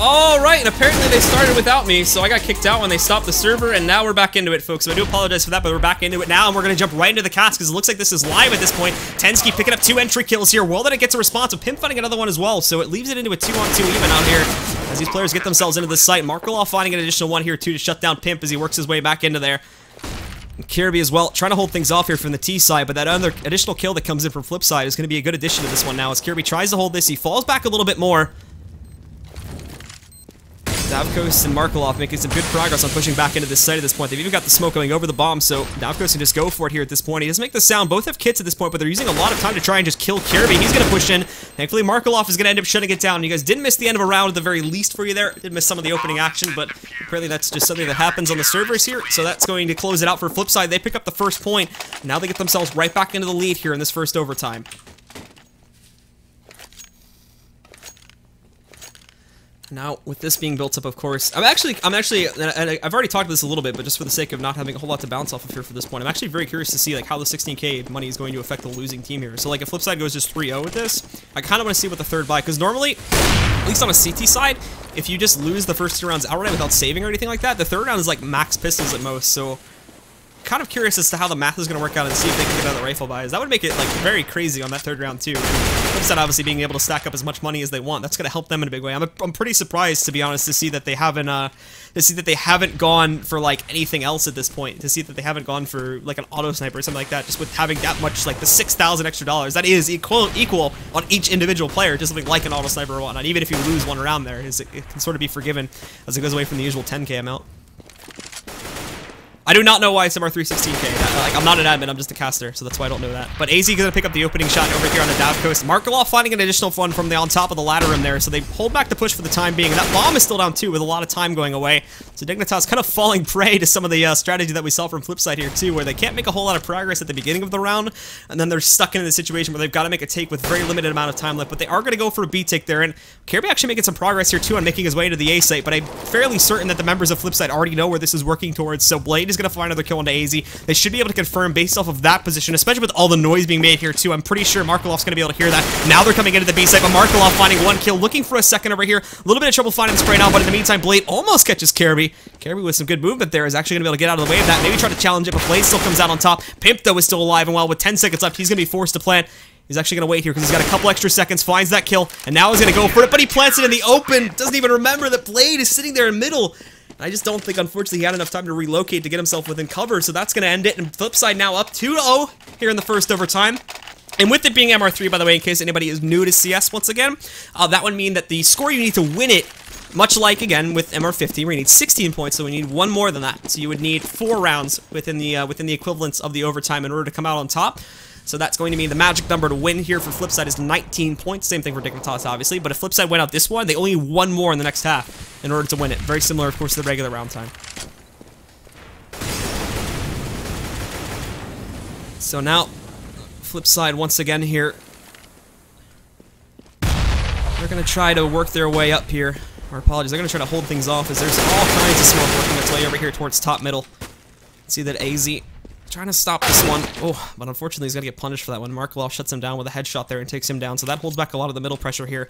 Alright, and apparently they started without me, so I got kicked out when they stopped the server, and now we're back into it, folks. So I do apologize for that, but we're back into it now, and we're going to jump right into the cast, because it looks like this is live at this point. Tenzki picking up 2 entry kills here. WorldEdit gets a response, with Pimp finding another one as well, so it leaves it into a 2-on-2 even out here, as these players get themselves into the site. Markelov finding an additional one here, too, to shut down Pimp as he works his way back into there. Kjærbye as well, trying to hold things off here from the T side, but that other additional kill that comes in from FlipSid is going to be a good addition to this one now, as Kjærbye tries to hold this. He falls back a little bit more. DavCost and Markelov making some good progress on pushing back into this site at this point. They've even got the smoke going over the bomb, so DavCost can just go for it here at this point. He doesn't make the sound. Both have kits at this point, but they're using a lot of time to try and just kill Kjaerbye. He's going to push in. Thankfully, Markelov is going to end up shutting it down. You guys didn't miss the end of a round at the very least for you there. Did miss some of the opening action, but apparently that's just something that happens on the servers here, so that's going to close it out for FlipSid. They pick up the first point. Now they get themselves right back into the lead here in this first overtime. Now, with this being built up, of course, I'm actually, and I've already talked about this a little bit, but just for the sake of not having a whole lot to bounce off of here for this point, I'm actually very curious to see, like, how the 16k money is going to affect the losing team here. So, like, if FlipSid goes just 3-0 with this, I kind of want to see what the third buy, because normally, at least on a CT side, if you just lose the first 2 rounds outright without saving or anything like that, the third round is, like, max pistols at most, so kind of curious as to how the math is going to work out and see if they can get out of the rifle buys. That would make it, like, very crazy on that third round, too. FlipSid obviously being able to stack up as much money as they want. That's going to help them in a big way. I'm pretty surprised, to be honest, to see that they haven't gone for, like, anything else at this point. To see that they haven't gone for, like, an auto sniper or something like that, just with having that much, like, the $6,000 extra dollars. That is equal on each individual player, just something like an auto sniper or whatnot. Even if you lose one round there, it can sort of be forgiven as it goes away from the usual 10k amount. I do not know why it's MR316k. Like, I'm not an admin, I'm just a caster, so that's why I don't know that. But aizy gonna pick up the opening shot over here on the DavCost. Markelov finding an additional one from the on top of the ladder room there, so they hold back the push for the time being. And that bomb is still down too, with a lot of time going away. So Dignitas kind of falling prey to some of the strategy that we saw from FlipSid here too, where they can't make a whole lot of progress at the beginning of the round, and then they're stuck in a situation where they've got to make a take with very limited amount of time left. But they are going to go for a B take there, and Kjaerbye actually making some progress here too on making his way into the A site. But I'm fairly certain that the members of FlipSid already know where this is working towards. So Blade is going to find another kill into aizy. They should be able to confirm based off of that position, especially with all the noise being made here too. I'm pretty sure Markelov's going to be able to hear that. Now they're coming into the B site, but Markelov finding one kill, looking for a second over here. A little bit of trouble finding the spray now, but in the meantime, Blade almost catches Kjaerbye. Kjaerbye with some good movement there is actually going to be able to get out of the way of that. Maybe try to challenge it, but Blade still comes out on top. Pimp, though, is still alive, and while with 10 seconds left, he's going to be forced to plant. He's actually going to wait here because he's got a couple extra seconds, finds that kill, and now he's going to go for it, but he plants it in the open. Doesn't even remember that Blade is sitting there in middle. I just don't think, unfortunately, he had enough time to relocate to get himself within cover, so that's going to end it. And FlipSid now up 2-0 here in the first overtime. And with it being MR3, by the way, in case anybody is new to CS once again, that would mean that the score you need to win it, much like, again, with MR50, where you need 16 points, so we need one more than that. So you would need 4 rounds within the equivalence of the overtime in order to come out on top. So that's going to mean the magic number to win here for FlipSid is 19 points. Same thing for Dignitas, obviously. But if FlipSid went out this one, they only need 1 more in the next half in order to win it. Very similar, of course, to the regular round time. So now, FlipSid once again here. They're going to try to work their way up here. Or apologies, they're going to try to hold things off as there's all kinds of smoke working its way over here towards top middle. See that aizy trying to stop this one. Oh, but unfortunately he's going to get punished for that one. Markelov shuts him down with a headshot there and takes him down, so that holds back a lot of the middle pressure here.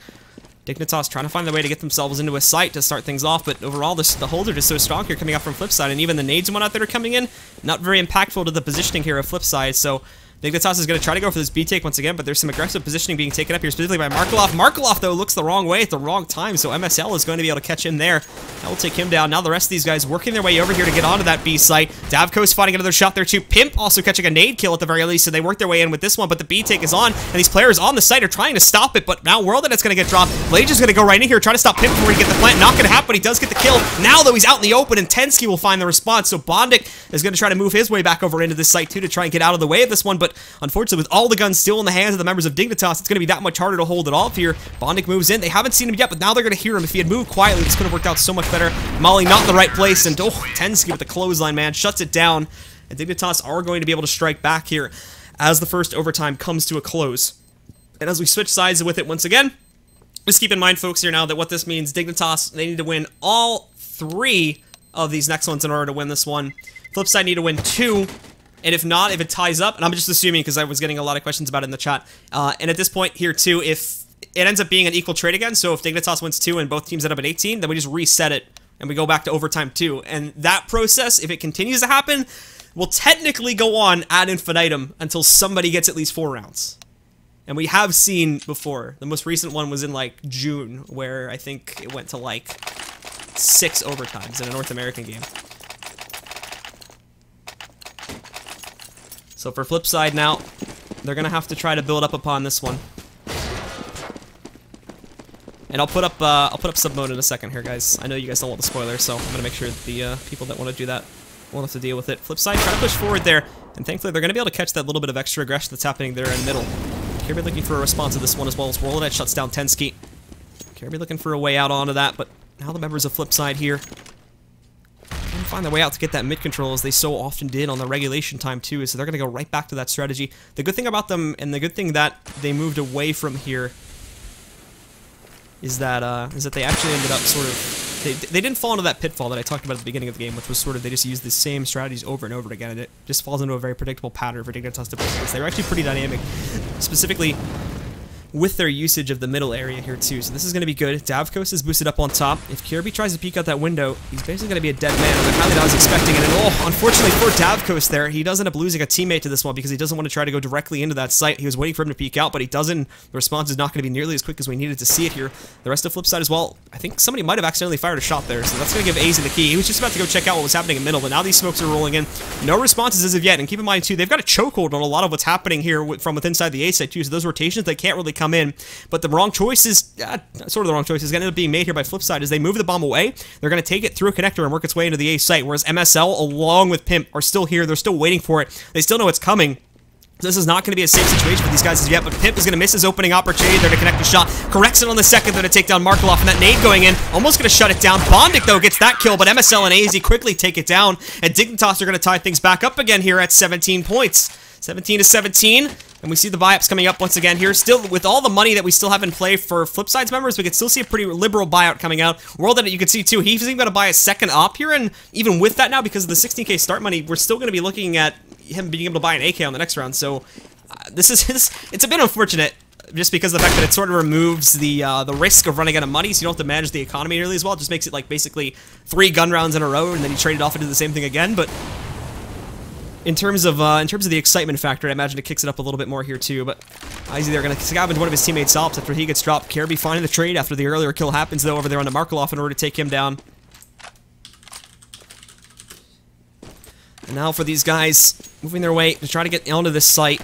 Dignitas trying to find a way to get themselves into a site to start things off, but overall the holds are just so strong here coming up from FlipSid, and even the nades and whatnot that are coming in, not very impactful to the positioning here of FlipSid, so Dignitas is going to try to go for this B take once again, but there's some aggressive positioning being taken up here, specifically by Markelov. Markelov, though, looks the wrong way at the wrong time, so MSL is going to be able to catch him there. That will take him down. Now the rest of these guys working their way over here to get onto that B site. DavCost finding another shot there, too. Pimp also catching a nade kill at the very least, so they work their way in with this one, but the B take is on, and these players on the site are trying to stop it, but now WorldEdit's going to get dropped. Blade is going to go right in here, try to stop Pimp before he get the plant. Not going to happen, but he does get the kill. Now, though, he's out in the open, and tenzki will find the response, so bondik is going to try to move his way back over into this site, too, to try and get out of the way of this one, but unfortunately, with all the guns still in the hands of the members of Dignitas, it's going to be that much harder to hold it off here. bondik moves in. They haven't seen him yet, but now they're going to hear him. If he had moved quietly, this could have worked out so much better. Molly not in the right place, and tenzki with the clothesline, man, shuts it down. And Dignitas are going to be able to strike back here as the first overtime comes to a close. And as we switch sides with it once again, just keep in mind, folks, here now that what this means, Dignitas, they need to win all 3 of these next ones in order to win this one. FlipSid need to win 2. And if not, if it ties up, and I'm just assuming because I was getting a lot of questions about it in the chat, and at this point here too, if it ends up being an equal trade again, so if Dignitas wins 2 and both teams end up at 18, then we just reset it and we go back to overtime 2. And that process, if it continues to happen, will technically go on ad infinitum until somebody gets at least 4 rounds. And we have seen before. The most recent one was in like June, where I think it went to like 6 overtimes in a North American game. So for FlipSid now, they're going to have to try to build up upon this one. And I'll put up sub mode in a second here, guys. I know you guys don't want the spoilers, so I'm gonna make sure that the people that want to do that won't have to deal with it. FlipSid trying to push forward there, and thankfully they're gonna be able to catch that little bit of extra aggression that's happening there in the middle. Kjaerbye looking for a response to this one as well as WorldEdit shuts down tenzki. Kjaerbye looking for a way out onto that, but now the members of FlipSid here trying to find their way out to get that mid control as they so often did on the regulation time too, so they're going to go right back to that strategy. The good thing about them, and the good thing that they moved away from here, is that they actually ended up sort of, they didn't fall into that pitfall that I talked about at the beginning of the game, which was sort of they just used the same strategies over and over again, and it just falls into a very predictable pattern for Dignitas to play against. They were actually pretty dynamic, specifically with their usage of the middle area here too, so this is going to be good. DavCost is boosted up on top. If Kjaerbye tries to peek out that window, he's basically going to be a dead man, but highly not as expecting it. And oh, unfortunately for DavCost there, he does end up losing a teammate to this one because he doesn't want to try to go directly into that site. He was waiting for him to peek out, but he doesn't. The response is not going to be nearly as quick as we needed to see it here. The rest of FlipSid as well, I think somebody might have accidentally fired a shot there, so that's going to give aizy the key. He was just about to go check out what was happening in the middle, but now these smokes are rolling in. No responses as of yet, and keep in mind too, they've got a chokehold on a lot of what's happening here from within inside the A site too, so those rotations, they can't really come in. But the wrong choices, sort of the wrong choices, going to end up being made here by FlipSid as they move the bomb away. They're going to take it through a connector and work its way into the A site, whereas MSL, along with Pimp, are still here. They're still waiting for it. They still know it's coming. This is not going to be a safe situation for these guys as of yet, but Pimp is going to miss his opening opportunity there to connect the shot. Corrects it on the second there to take down Markelov, and that nade going in, almost going to shut it down. bondik, though, gets that kill, but MSL and aizy quickly take it down, and Dignitas are going to tie things back up again here at 17 points. 17 to 17, and we see the buy-ups coming up once again here. Still, with all the money that we still have in play for FlipSid's members, we can still see a pretty liberal buyout coming out. WorldEdit, you can see too, he's even going to buy a second op here, and even with that now, because of the 16k start money, we're still going to be looking at him being able to buy an AK on the next round. So it's a bit unfortunate, just because of the fact that it sort of removes the risk of running out of money, so you don't have to manage the economy nearly as well. It just makes it like basically 3 gun rounds in a row, and then you trade it off and do the same thing again. But in terms of the excitement factor, I imagine it kicks it up a little bit more here too. But aizy, they're going to scavenge one of his teammates' ops after he gets dropped. Kjaerbye finding the trade after the earlier kill happens though over there on the Markelov in order to take him down. And now for these guys moving their way to try to get onto this site.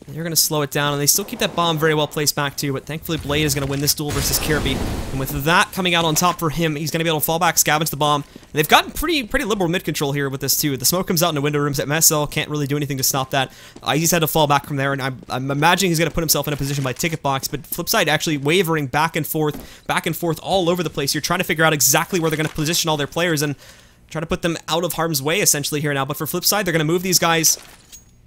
They're going to slow it down, and they still keep that bomb very well placed back too, but thankfully Blade is going to win this duel versus Kjaerbye. And with that coming out on top for him, he's going to be able to fall back, scavenge the bomb. And they've gotten pretty liberal mid control here with this too. The smoke comes out in the window rooms. MSL can't really do anything to stop that. aizy's had to fall back from there, and I'm imagining he's going to put himself in a position by ticket box, but FlipSid actually wavering back and forth all over the place. You're trying to figure out exactly where they're going to position all their players and try to put them out of harm's way essentially here now. But for FlipSid, they're going to move these guys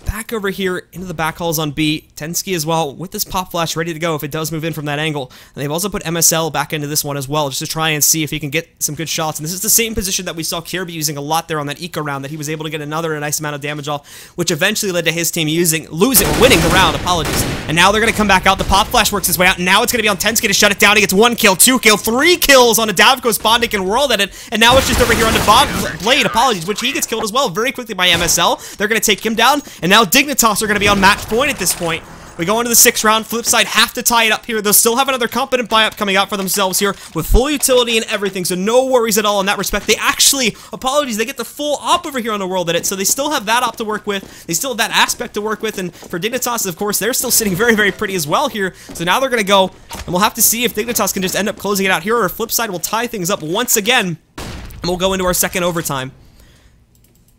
back over here into the back halls on B. tenzki as well with this pop flash ready to go if it does move in from that angle. And they've also put MSL back into this one as well just to try and see if he can get some good shots. And this is the same position that we saw Kjaerbye using a lot there on that eco round that he was able to get a nice amount of damage off, which eventually led to his team winning the round, apologies. And now they're going to come back out. The pop flash works his way out, and now it's going to be on tenzki to shut it down. He gets 1 kill, 2 kill, 3 kills on a DavCost, bondik, and WorldEdit, and now it's just over here on the Blade, apologies, which he gets killed as well very quickly by MSL. They're going to take him down, and now Dignitas are going to be on match point at this point. We go into the 6th round. FlipSid have to tie it up here. They'll still have another competent buy-up coming out for themselves here with full utility and everything, so no worries at all in that respect. They actually, apologies, they get the full op over here on the WorldEdit, so they still have that op to work with. They still have that aspect to work with, and for Dignitas, of course, they're still sitting very, very pretty as well here. So now they're going to go, and we'll have to see if Dignitas can just end up closing it out here, or if FlipSid will tie things up once again, and we'll go into our 2nd overtime.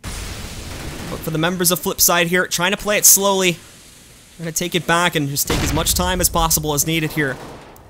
But for the members of FlipSid here, trying to play it slowly. We're going to take it back and just take as much time as possible as needed here.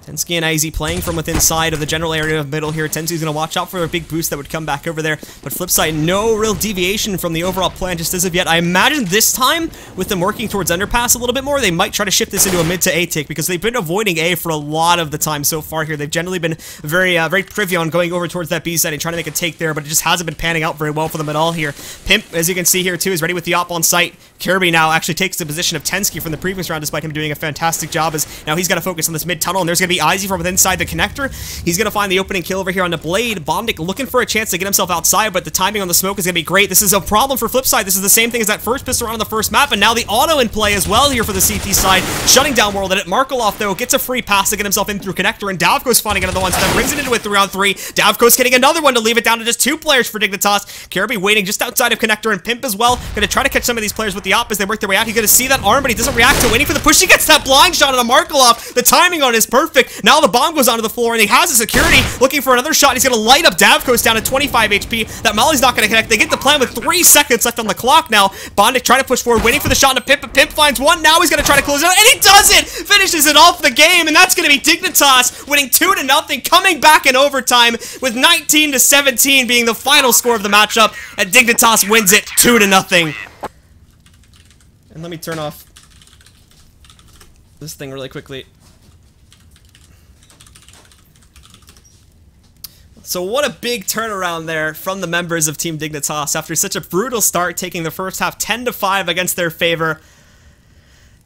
tenzki and aizy playing from within side of the general area of middle here. tenzki's going to watch out for a big boost that would come back over there. But FlipSid, no real deviation from the overall plan just as of yet. I imagine this time, with them working towards underpass a little bit more, they might try to shift this into a mid to A take, because they've been avoiding A for a lot of the time so far here. They've generally been very privy on going over towards that B side and trying to make a take there, but it just hasn't been panning out very well for them at all here. Pimp, as you can see here too, is ready with the op on site. Kjaerbye now actually takes the position of tenzki from the previous round, despite him doing a fantastic job, as now he's got to focus on this mid tunnel, and there's going to be aizy from within inside the connector. He's going to find the opening kill over here on the Blade. bondik looking for a chance to get himself outside, but the timing on the smoke is going to be great. This is a problem for FlipSid. This is the same thing as that first pistol round on the first map, and now the auto in play as well here for the CT side, shutting down WorldEdit. Markelov, though, gets a free pass to get himself in through connector, and DavCost finding another one, so that brings it into a 3-on-3. DavCost getting another one to leave it down to just 2 players for Dignitas. Kjaerbye waiting just outside of connector, and Pimp as well, going to try to catch some of these players with the the op as they work their way out. He's going to see that arm, but he doesn't react to it. Waiting for the push. He gets that blind shot on a Markelov. The timing on it is perfect. Now the bomb goes onto the floor, and he has a security looking for another shot. He's going to light up DavCost down at 25 HP. That Molly's not going to connect. They get the plan with 3 seconds left on the clock now. bondik trying to push forward, waiting for the shot to Pimp, but Pimp finds one. Now he's going to try to close it out, and he does it! Finishes it off the game, and that's going to be Dignitas winning 2-0, coming back in overtime with 19-17 being the final score of the matchup, and Dignitas wins it 2-0. And let me turn off this thing really quickly. So what a big turnaround there from the members of Team Dignitas after such a brutal start, taking the first half 10-5 against their favor.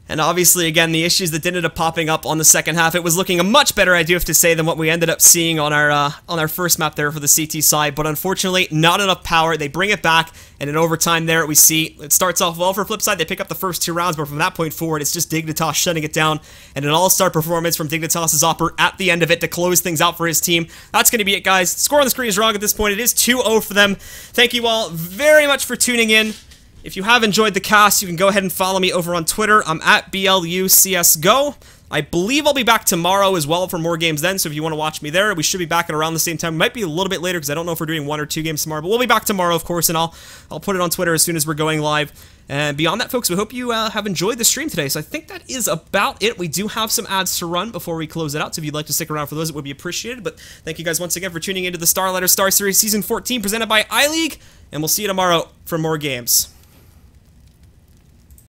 And obviously, again, the issues that ended up popping up on the second half, it was looking a much better, I do have to say, than what we ended up seeing on our first map there for the CT side. But unfortunately, not enough power. They bring it back, and in overtime there, we see it starts off well for FlipSid. They pick up the first 2 rounds, but from that point forward, it's just Dignitas shutting it down, and an all-star performance from Dignitas' Opper at the end of it to close things out for his team. That's going to be it, guys. Score on the screen is wrong at this point. It is 2-0 for them. Thank you all very much for tuning in. If you have enjoyed the cast, you can go ahead and follow me over on Twitter. I'm at BLUCSGO. I believe I'll be back tomorrow as well for more games then, so if you want to watch me there, we should be back at around the same time. It might be a little bit later because I don't know if we're doing 1 or 2 games tomorrow, but we'll be back tomorrow, of course, and I'll put it on Twitter as soon as we're going live. And beyond that, folks, we hope you have enjoyed the stream today. So I think that is about it. We do have some ads to run before we close it out, so if you'd like to stick around for those, it would be appreciated. But thank you guys once again for tuning into the StarLadder StarSeries Season 14 presented by iLeague, and we'll see you tomorrow for more games.